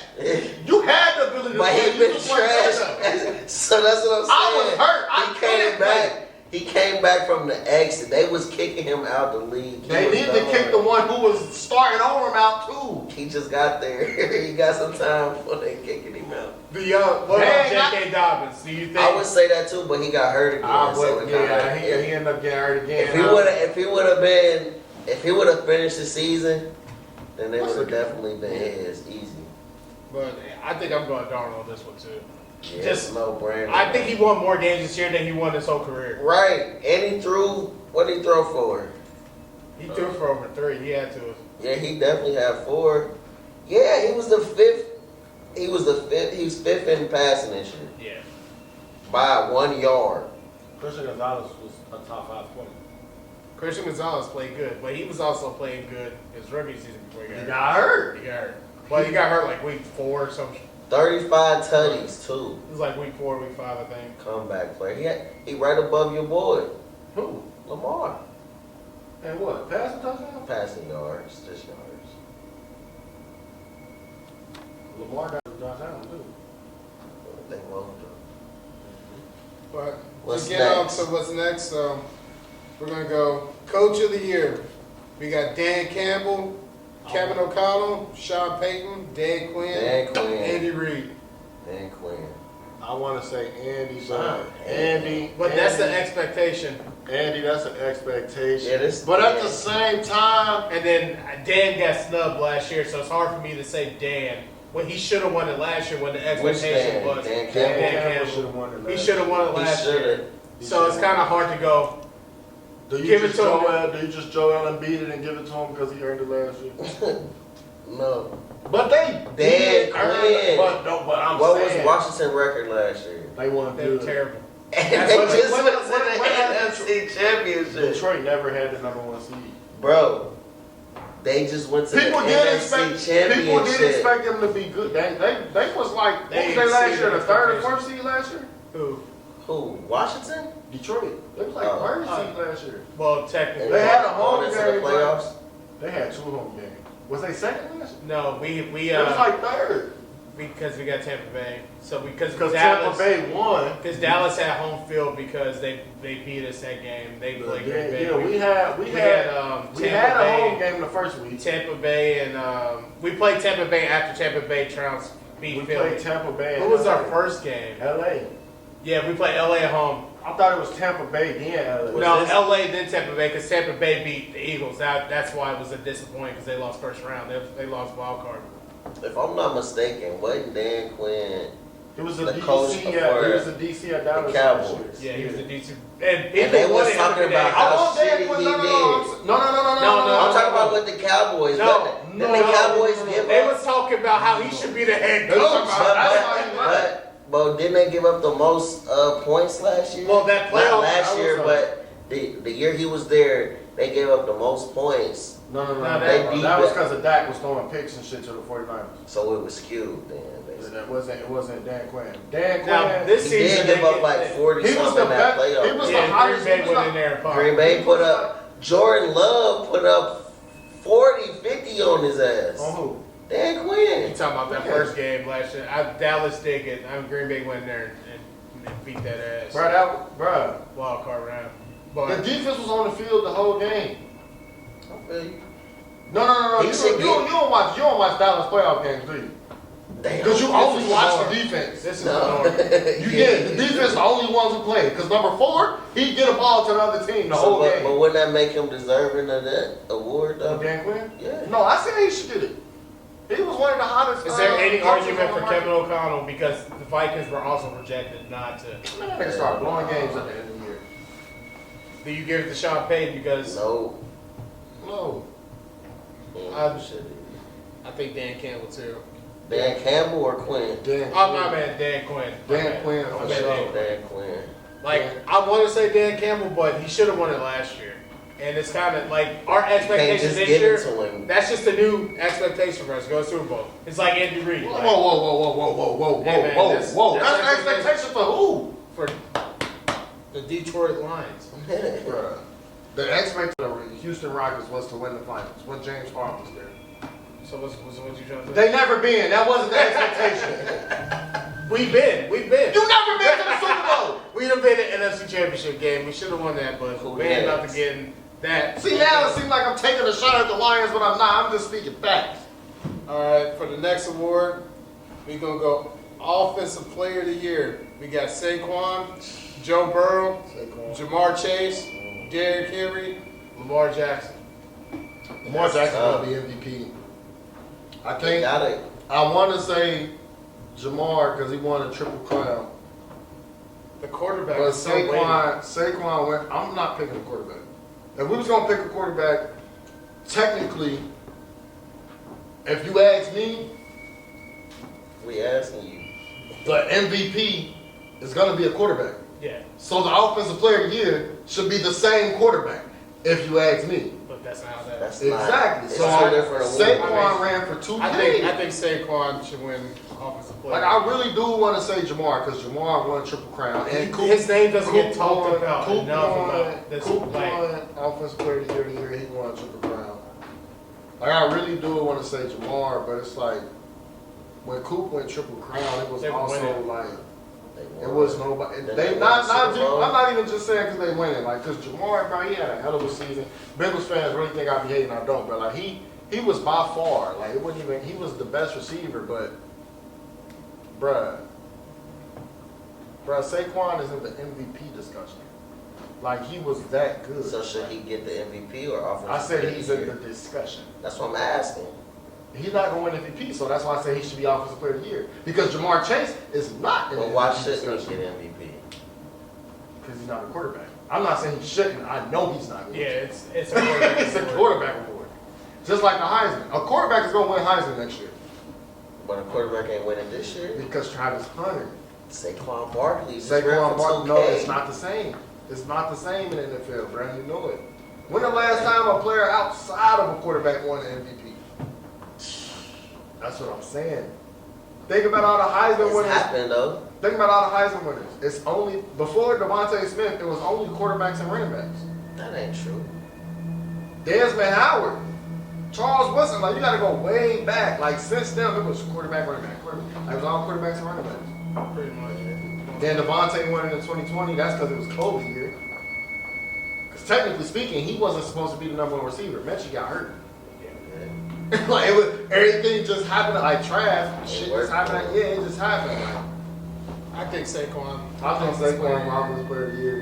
You had the ability to But play. he You been just wasn't good enough. trash. So that's what I'm saying. I was hurt. I He couldn't came back. He came back from the exit. They was kicking him out the league. They needed to kick the one who was starting over him out too. He just got there. He got some time before they kicking him out. What about Dang, J.K. Dobbins? Do you think? I would say that too, but he got hurt again. So it he kinda, ended up getting hurt again. if he would have finished the season, then they would have definitely been his easy. But I think I'm going Darnold on this one too. Yeah, Just no brainer. I think he won more games this year than he won his whole career. Right, and he threw. What did he throw for? He threw for over 3. He had to. Yeah, he definitely had 4. Yeah, he was the 5th. He was 5th in passing this year Yeah. by 1 yard. Christian Gonzalez was a top 5 player. Christian Gonzalez played good, but he was also playing good his rookie season before he got hurt. He got hurt. Well, he got hurt like week 4 or something. 35 tutties too. It was like week 4, week 5, I think. Comeback player. He right above your boy, Who? Lamar. And what? Passing touchdown? Passing yards, just yards. Lamar got a touchdown too. They won't do. But What's to get on next? to what's next, we're gonna go Coach of the Year. We got Dan Campbell, Kevin O'Connell, Sean Payton, Dan Quinn, Andy Reid. Dan Quinn. I want to say Andy, Son. but Andy. But that's the expectation. Andy, that's an expectation. Yeah, this. But at the same time, And then Dan got snubbed last year, so it's hard for me to say Dan. Well, he should have won it last year when the Which expectation Dan? was. Dan Campbell Campbell. should have won it. He should have won it He last year. should have. So it's kind of hard to go. Do you Give it just to him. Joel? Do you just Joel and beat it and give it to him because he earned it last year? No. But they Dan did earn it. Quinn. But I'm What saying was Washington's record last year? they won They were good. terrible. And That's they what- just what- went to what- the what- NFC Championship. Detroit never had the #1 seed. Bro, they just went to People the did NFC expect Championship. them to be good. They was like what They was they last year? The exceeded third or expectations. fourth seed last year? Who? Who? Washington? Detroit. They was like Oh. third seed last year. Well, technically. They had a home Going into game, the playoffs. They had 2 home games. Was they second last year? No, we It was like third. because we got Tampa Bay. So because Because Dallas, Tampa Bay won. because Dallas had home field because they beat us that game. They played Green Bay. Yeah, we had we had Tampa a home Bay, game the first week. Tampa Bay, and we played Tampa Bay after Tampa Bay trounced beat We Philly. played Tampa Bay. Who was our first game? LA. Yeah, we played LA at home. I thought it was Tampa Bay then LA. No, this- LA then Tampa Bay because Tampa Bay beat the Eagles. That's why it was a disappointment because they lost first round. They lost wild card. If I'm not mistaken, wasn't Dan Quinn He was a the DC. coach He was a DC at Dallas. the Cowboys. Yeah, he was a DC. And they was talking about how shitty he did. No. I'm talking about with the Cowboys. Didn't the Cowboys give up? They was talking about how he should be the head coach. But didn't they give up the most points last year? Well, that playoff not last year, but the year he was there, they gave up the most points. No. That was because of Dak was throwing picks and shit to the 49ers. So it was skewed then. Basically. It wasn't Dan Quinn. Dan Now, Quinn. this he season did give up like 40 He was something the in that best. playoff. He was the hottest. Green Bay went in there. Green Bay put up. Jordan Love put up 40, 50 on his ass. On who? Dan Quinn. You talking about that first game last year? Dallas did get. Green Bay went in there and beat that ass. Bruh. Wild card round. But The defense was on the field the whole game. I feel you. No. You don't watch Dallas playoff games, do you? Because you only watch the defense. This is normal. You did. The defense the only ones who played. Because number 4, he'd get a ball to the other team the whole game. But wouldn't that make him deserving of that award though? Dan Quinn? Yeah. No, I said he should get it. He was one of the hottest. Is there any argument for Kevin O'Connell because the Vikings were also projected not to? Man, they start blowing games at the end of the year. Do you give it to Sean Payton because? No. I think Dan Campbell too. Dan Campbell or Quinn? My man, Dan Quinn. Dan Quinn. Dan Quinn. Like, I want to say Dan Campbell, but he should have won it last year. And it's kind of like our expectations this year. That's just a new expectation for us. Go Super Bowl. It's like Andy Reid. Whoa. That's expectation for who? For the Detroit Lions. The expectation of the Houston Rockets was to win the finals when James Harden was there. So what's what you trying to say? They never been. That wasn't the expectation. We've been. You never been to the Super Bowl. We'd have been in an NFC Championship game. We should have won that, but we ended up getting that. See, now it seems like I'm taking a shot at the Lions, but I'm not. I'm just speaking facts. All right, for the next award, we're going to go Offensive Player of the Year. We got Saquon, Joe Burrow, Jamar Chase, Derrick Henry, Lamar Jackson. Lamar Jackson will be MVP. I want to say Jamar because he won a triple crown. The quarterback. But Saquon went. I'm not picking a quarterback. If we was gonna pick a quarterback, technically, if you ask me, we asking you. The MVP is gonna be a quarterback. Yeah. So the Offensive Player of the Year should be the same quarterback, if you ask me. But that's not how that. That's exactly. So Saquon ran for 2 games. I think Saquon should win Offensive Player. Like I really do want to say Jamar because Jamar won a triple crown. And his name doesn't get talked about Coop enough won Offensive Player of the Year. He won a triple crown. Like I really do want to say Jamar, but it's like when Coop went triple crown, it was also like it was nobody. I'm not even just saying because they winning. Like because Jamar, bro, he had a hell of a season. Bengals fans really think I be hating. I don't, but like he was by far like it wasn't even. He was the best receiver, but bruh, Saquon is in the MVP discussion. Like he was that good. So should he get the MVP or offensive? I said he's in the discussion. That's what I'm asking. He's not going to win MVP, so that's why I say he should be Offensive Player of the Year. Because Jamar Chase is not in the MVP. Well, why shouldn't he get MVP? Because he's not a quarterback. I'm not saying he shouldn't. I know he's not. Yeah, it's a quarterback. It's a quarterback award. Just like the Heisman. A quarterback is going to win Heisman next year. But a quarterback ain't winning this year. Because Travis Hunter. Saquon Barkley. No, it's not the same. It's not the same in the NFL, bro. You know it. When the last time a player outside of a quarterback won the MVP? That's what I'm saying. Think about all the Heisman winners. Happened though. Think about all the Heisman winners. It's only before Devontae Smith. It was only quarterbacks and running backs. That ain't true. Desmond Howard, Charles Woodson. Like you got to go way back. Like since then, it was quarterback, running back, quarterback. Like, it was all quarterbacks and running backs. Pretty much. Then Devontae won it in 2020. That's because it was Kobe year. Because technically speaking, he wasn't supposed to be the number one receiver. Mechie got hurt. Like it was, everything just happened like trash. Shit just happened. Yeah, it just happened. Like, I think Saquon. I think Saquon Offensive Player of the Year.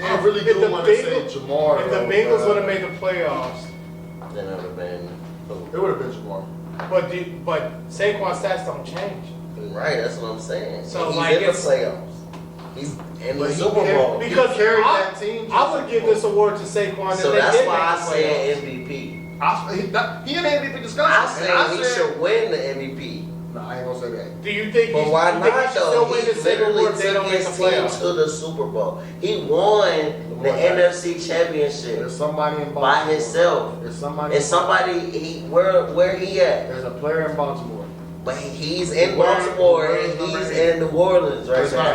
I really do want to say Jamar. If the Bengals would have made the playoffs, then it would have been. It would have been Jamar. But Saquon's stats don't change. Right, that's what I'm saying. So he's like in the playoffs. He's in the Super Bowl. Because carried that team. I would give this award to Saquon. So that's why I said MVP. He in the MVP discussion. I said he should win the MVP. No, I ain't gonna say that. Do you think? But why not though? He He literally took his team to the Super Bowl. He won the NFC Championship There's somebody in Baltimore. by himself. There's somebody. And somebody, where he at? There's a player in Baltimore. But he's in Baltimore and he's in New Orleans right now.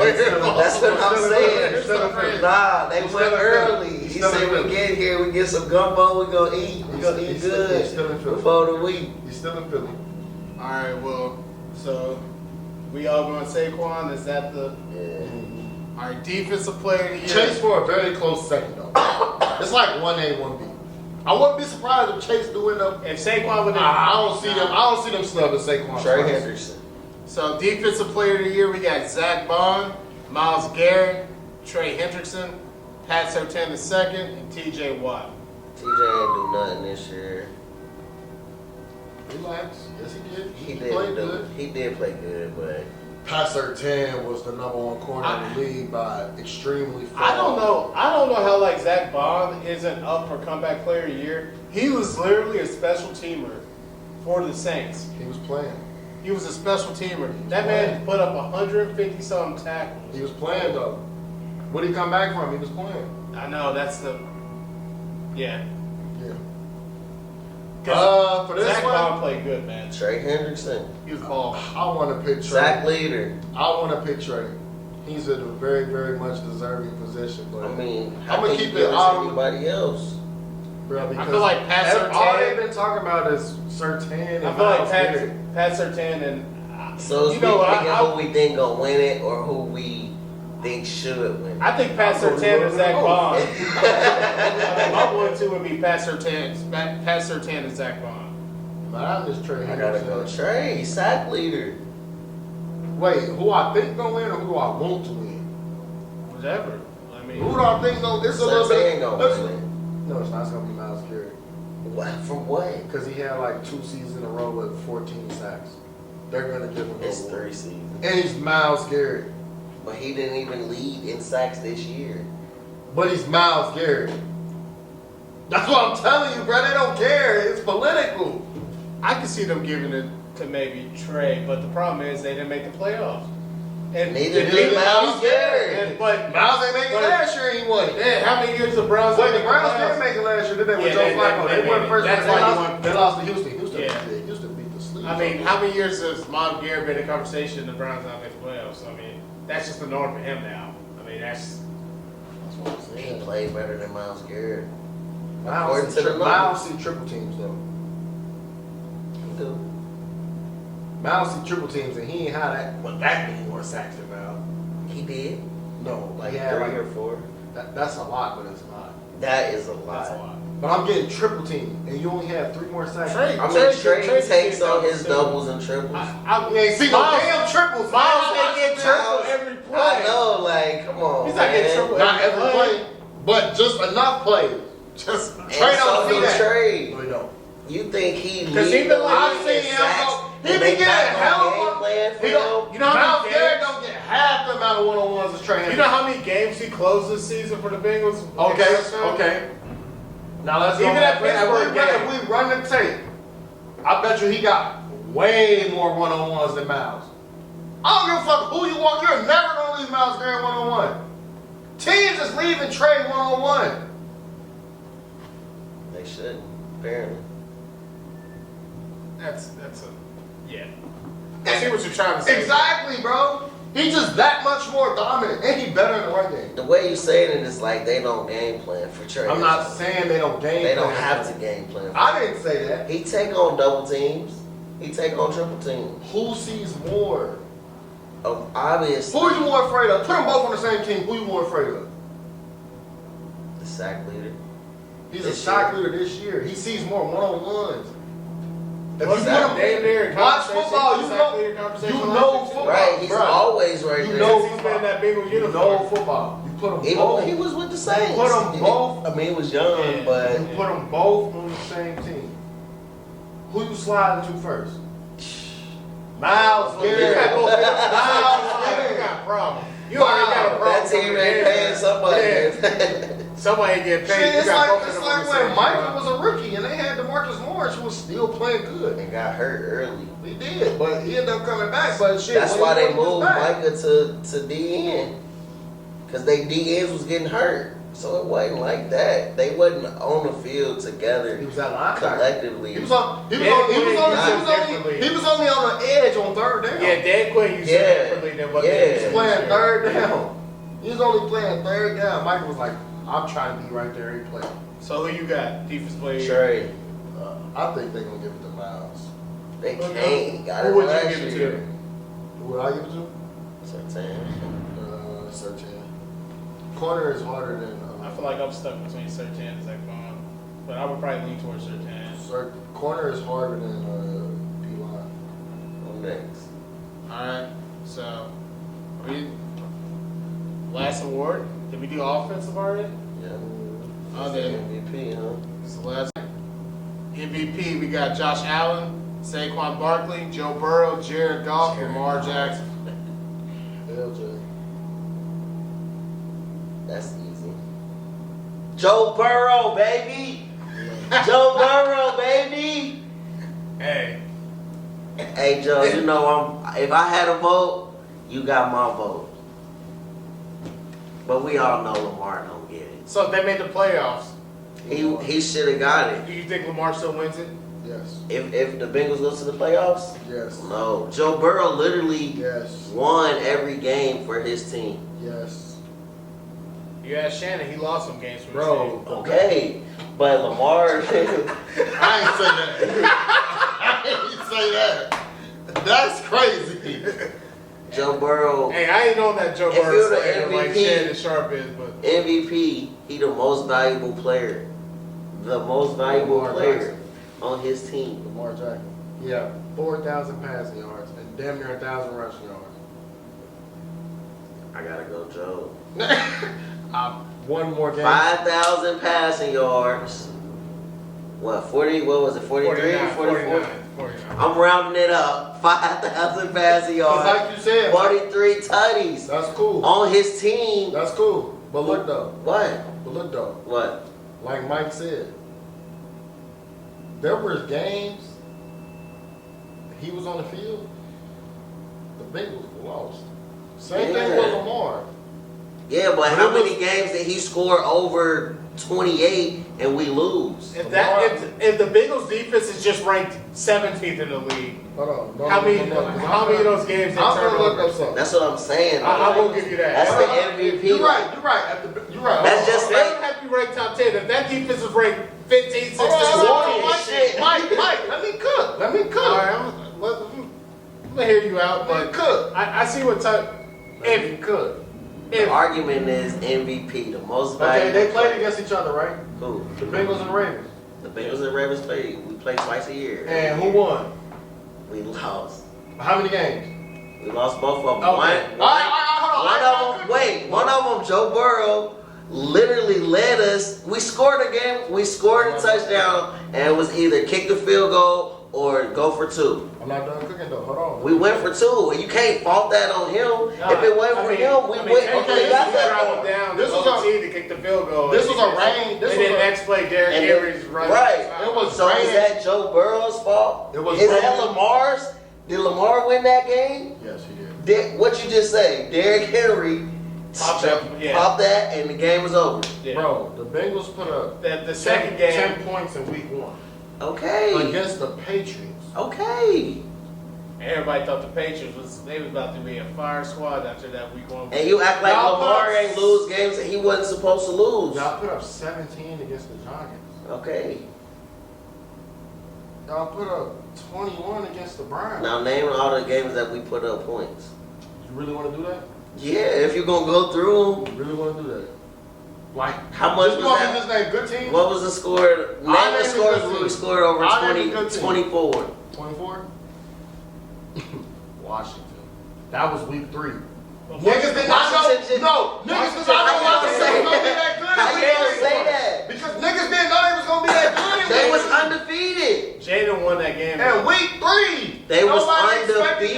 That's what I'm saying. Nah, they went early. He said we get here, we get some gumbo, we gonna eat. We gonna eat good before the week. He's still in Philly. All right, well, so we all going Saquon? Is that the? Yeah. All right, defensive player of the year. Chase for a very close second though. It's like 1A, 1B. I wouldn't be surprised if Chase do end up. If Saquon would, I don't see them snubbing Saquon. Trey Henderson. So defensive player of the year, we got Zach Bond, Myles Garrett, Trey Hendrickson, Pat Surtain II, and T.J. Watt. TJ ain't do nothing this year. Relax. Yes, he did. He did play good, but Pat Surtain was the number one corner in the league by extremely far. I don't know how like Zach Bond isn't up for comeback player of the year. He was literally a special teamer for the Saints. He was playing. He was a special teamer. That man put up 150 something tackles. He was playing though. What did he come back from? He was playing. I know that's the Yeah. For this Zach one, Bond played good, man. Trey Hendrickson. He was balling. I want to pick Trey. Zach Leader. I want to pick Trey. He's in a very, very much deserving position. But I mean, I'm gonna keep it it out of anybody else. bro, because I feel like Pat Surtain. all they've been talking about is Surtain and I feel like Myles Garrett. Pat Surtain and So you know who we think gonna win it or who we think should win it? I think Pat Surtain and Zach Bond. I think my one two would be Pat Surtain and Zach Bond. But I'm just Trey. I gotta go Trey, sack leader. Wait, who I think gonna win or who do I want to win? Whatever. I mean, Who do I think gonna? This is a little bit. Gonna win No, it's not. It's gonna be Myles Garrett. What for? What? Because he had like 2 seasons in a row with 14 sacks. They're gonna give him. It's a 3 seasons. And he's Myles Garrett. But he didn't even lead in sacks this year. But he's Myles Garrett. That's what I'm telling you, bro. They don't care. It's political. I could see them giving it to maybe Trey, but the problem is they didn't make the playoffs. And Neither did Myles Garrett. But Myles ain't make it last year. He won. yeah, how many years the Browns? Wait, the made Browns playoffs? didn't make it last year, did they? With Yeah, Joe Flacco. They won first. That's why you want. They lost to Houston. Houston beat the sleep. I mean, how many years has Myles Garrett been in conversation? The Browns not make the playoffs. I mean, that's just the norm for him now. I mean, that's what I'm He saying. played better than Myles Garrett. According to the Myles see triple teams though. He do. Myles see triple teams and he ain't had that many more sacks than Myles. He did. No, Like he had 3 like or 4. that's a lot, but it's not. That is a that's a lot. lot. But I'm getting triple team, and you only have 3 more sacks. Trey- I mean, Trey takes on his too. doubles and triples. You ain't see no Miles- damn triples. Miles man. ain't get triple every play. I know, like, come on, He's not getting man. triple Not every play, but just enough plays. Just And Trey so don't do do that. Trey. No, he don't. You think he Because lead even the like league I've seen in him sacks go- he and be they getting not hell on of game a- plan He film? don't. You know how Myles many Garrett games- don't get half the amount of one-on-ones as Trey. You know how many games he closed this season for the Bengals? Okay. Now let's Even go. that If Pittsburgh game. we run the tape, I bet you he got way more one-on-ones than Myles. I don't give a fuck who you want. You're never gonna leave Myles Garrett one-on-one. Teams is leaving Trey one-on-one. They should, apparently. That's a yeah. I see what you're trying to say. Exactly, bro. He's just that much more dominant, and he better in the right game. The way you saying it is like they don't game plan for Trey. I'm not saying they don't game. They don't plan. have to game plan. I didn't say that. He take on double teams. He take on triple teams. Who sees more? Obviously, Who are you more afraid of? Put them both on the same team. Who are you more afraid of? the sack leader. He's This a shock year. leader this year. He sees more one-on-ones. If What's you that? put Damn near him, watch conversation. football, you Exactly know, your conversation you last know week, too. football. Right, he's Bro. always right You there. know- Since he's been in that Bengals you uniform. know football. You put them Even both. when he was with the Saints. Put 'em both. I mean, he was young, Yeah. but You put them both on the same team. Who you sliding to first? Miles Garrett. You got a problem. You already got a problem. That team ain't paying somebody. Yeah. Somebody get paid. It's like when Michael was a rookie and they had DeMarcus Lawrence who was still playing good. And got hurt early. He did, but he ended up coming back. But shit, that's why they moved Micah to DN. Because they DNs was getting hurt. So it wasn't like that. They wasn't on the field together. He was at linebacker collectively. He was only on the edge on third down. Yeah, Dan Quinn used to differently than what they was playing third down. He was only playing third down. Michael was like, I'm trying to be right there. He played. So who you got? Defense player? Trey. I think they're gonna give it to Miles. They can't. Who would you give it to? Who would I give it to? Sertan. Corner is harder than. I feel like I'm stuck between Sertan and Zach, but I would probably lean towards Sertan. Corner is harder than D-line. Next. All right. So, last award. Did we do offensive already? Yeah. Oh, then MVP, huh? This is the last MVP. We got Josh Allen, Saquon Barkley, Joe Burrow, Jared Goff, Lamar Jackson. LJ. That's easy. Joe Burrow, baby. Joe Burrow, baby. Hey. Hey, Joe. You know if I had a vote, you got my vote. But we all know Lamar don't get it. So if they made the playoffs, he should have got it. Do you think Lamar still wins it? Yes. If the Bengals go to the playoffs? Yes. No. Joe Burrow literally won every game for his team. Yes. You asked Shannon, he lost some games for his team. Okay. But Lamar I ain't say that. I ain't say that. That's crazy. Joe Burrow. Hey, I ain't known that Joe Burrow player like Shannon Sharp is, but MVP, he the most valuable player. The most valuable player on his team. Lamar Jackson. Yeah, 4,000 passing yards and damn near 1,000 rushing yards. I gotta go, Joe. One more game. 5,000 passing yards. What, 40? What was it, 43? 44? 49. I'm rounding it up. 5,000 passing yards. Like you said, 43 tutties. That's cool. On his team. That's cool. But look though. What? But look though. What? Like Mike said, there were games he was on the field, the Bengals lost. Same thing with Lamar. Yeah, but how many games did he score over 28 and we lose? If the Bengals defense is just ranked 17th in the league, hold on. How many of those games they turn over? That's what I'm saying. I will give you that. That's the MVP. You're right. That's just they don't have to be ranked top 10. If that defense is ranked 15, 16, 17, Mike, let me cook. All right, I'm gonna hear you out, but cook. I see what type. Let me cook. The argument is MVP, the most valuable. Okay, they played against each other, right? Who? The Bengals and the Ravens. The Bengals and Ravens played. We play twice a year. And who won? We lost. How many games? We lost both of them. Okay. One of them, Joe Burrow, literally led us. We scored a game. We scored a touchdown, and it was either kick the field goal or go for two. I'm not done cooking though. Hold on. We went for two, and you can't fault that on him. If it went for him, we went. Okay, got that. Traveled down. This was OT to kick the field goal. This was a rain. And then next play, Derrick Henry's running. Right. It was so rain. is that Joe Burrow's fault? It was is rain. that Lamar's? Did Lamar win that game? Yes, he did. What you just say? Derrick Henry popped that, and the game was over. Yeah. Bro, the Bengals put up the second game 10 points in week 1. Okay. Against the Patriots. Okay. Everybody thought the Patriots was about to be a fire squad after that week 1. And you act like Lamar ain't lose games that he wasn't supposed to lose. Y'all put up 17 against the Giants. Okay. Y'all put up 21 against the Browns. Now name all the games that we put up points. You really want to do that? Yeah, if you're gonna go through them. You really want to do that? Like, how much was that? Just name good teams? What was the score? Name the scores we scored over 24. 24? Washington. That was week 3. Niggas did not know. No, niggas did not know Washington was gonna be that good. How you gonna say that? Because niggas didn't know they was gonna be that good. They was undefeated. Jaden won that game. And week 3. They was undefeated.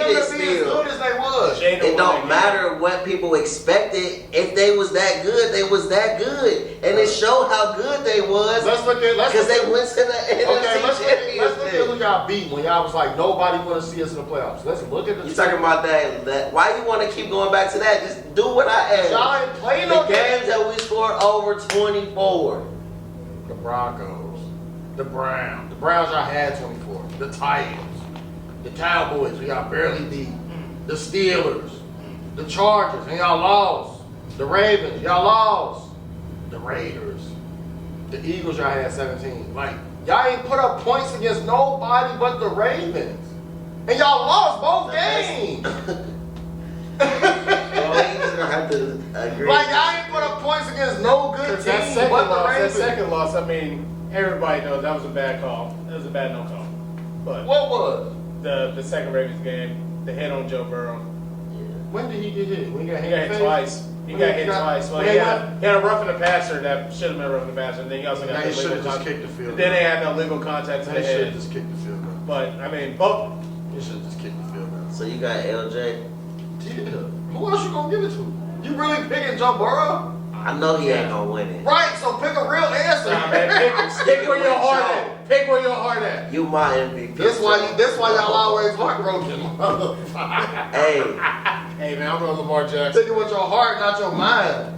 what people expected. If they was that good, they was that good, and it showed how good they was. Because they went to the NFC Championship. Let's look at who y'all beat when y'all was like nobody want to see us in the playoffs. Let's look at the. You talking about that? Why you want to keep going back to that? Just do what I asked. Y'all ain't playing no games that we scored over 24. The Broncos, the Browns. The Browns y'all had 24. The Titans, the Cowboys we y'all barely beat. The Steelers, the Chargers and y'all lost. The Ravens y'all lost. The Raiders, the Eagles y'all had 17. Like y'all ain't put up points against nobody but the Ravens, and y'all lost both games. Have to agree. Like y'all ain't put up points against no good team but the Ravens. That second loss, I mean, everybody knows that was a bad call. That was a bad no call. But what was the second Ravens game? The hit on Joe Burrow. When did he get hit? When he got hit twice. He got hit twice. Well, he had a roughing the passer that should have been roughing the passer. And then he also got he should have just kicked the field. Then they had no legal contact in the He head. should have just kicked the field goal. But I mean, both. He should have just kicked the field goal. So you got LJ. Yeah. Who else you gonna give it to? You really picking Joe Burrow? I know he ain't gonna win it. Right. So pick a real answer. Nah, man, pick where your heart at. Pick where your heart at. You my MVP. That's why y'all always heartbroken. Hey man, I'm going Lamar Jackson. Take it with your heart, not your mind.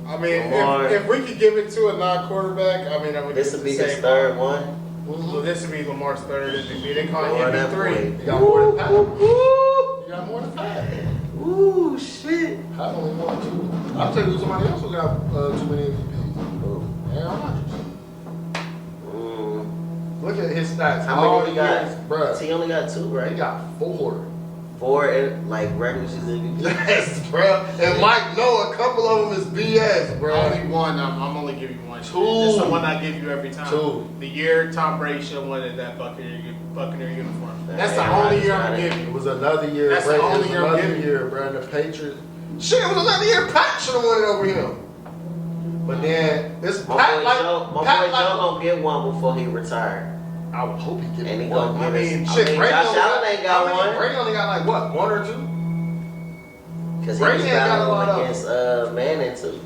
I mean, if we could give it to a non-quarterback, I mean, I would. This would be his third one. So this would be Lamar's third MVP. They call it MVP3. You got more than Pat. You got more than Pat. Ooh, shit. I only won 2. I'll tell you somebody else who got too many MVPs. Aaron Rodgers. Look at his stats. How many he got? Bruh. He only got 2, right? He got 4. 4 in like regular season MVP. Yes, bro. And Mike, no, a couple of them is BS, bro. Only one. I'm only giving you one. 2. This is the one I give you every time. 2. The year Tom Brady should have won in that Buccaneer uniform. That's the only year I'm gonna give you. It was another year. That's the only year I'm giving you, bro. The Patriots. Shit, it was another year. Pat should have won it over him. But then this Pat Joe gonna get one before he retired. I would hope he get And he one. gonna get Brady Josh Allen ain't got one. Brady only got like what, 1 or 2? Because he was Brady ain't got a lot battling against Manning too.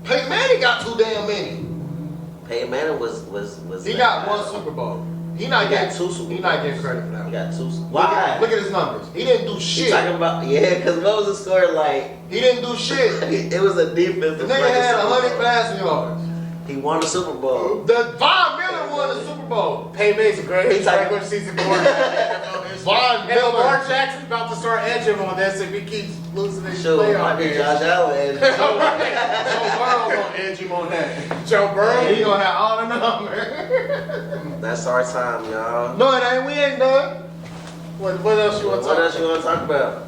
Peyton Manning got 2 damn many. Peyton Manning was. He got 1 Super Bowl. He not getting 2 Super Bowls. He not getting credit for that. He got 2. Why? Look at his numbers. He didn't do shit. You talking about because what was the score like? He didn't do shit. It was a defense. The nigga had 100 passing yards. He won the Super Bowl. The Von Miller won the Super Bowl. Peyton Manning's a great regular season quarterback. Von And Miller. Lamar Jackson's about to start edging on this if he keeps losing his Sure, playoff might be games. Josh Allen. Joe Burrow gonna edge him on that. Joe Burrow. He gonna have all the numbers. That's our time, y'all. No, it ain't. We ain't done. What else you want to talk about? What else you want to talk about?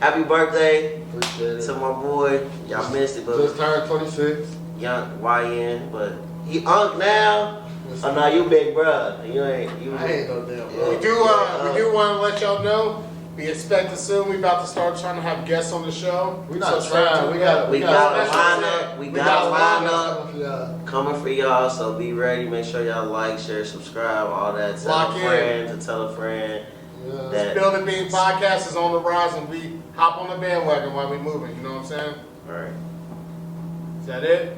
Happy birthday Appreciate it. to my boy. Y'all missed it, but Just turned 26. young YN, but he unk now. Oh no, you big bruh. You ain't. You. I ain't no damn We bro. do want to let y'all know. We expect to soon. We about to start trying to have guests on the show. We not So trying. We got We got a special lineup. We We got a lineup lineup. coming for y'all. So be ready. Make sure y'all like, share, subscribe, all that. Tell Lock a in. friend to tell a friend. Yeah. That. Spill the Bean podcast is on the rise, and we hop on the bandwagon while we moving. You know what I'm saying? All right. Is that it?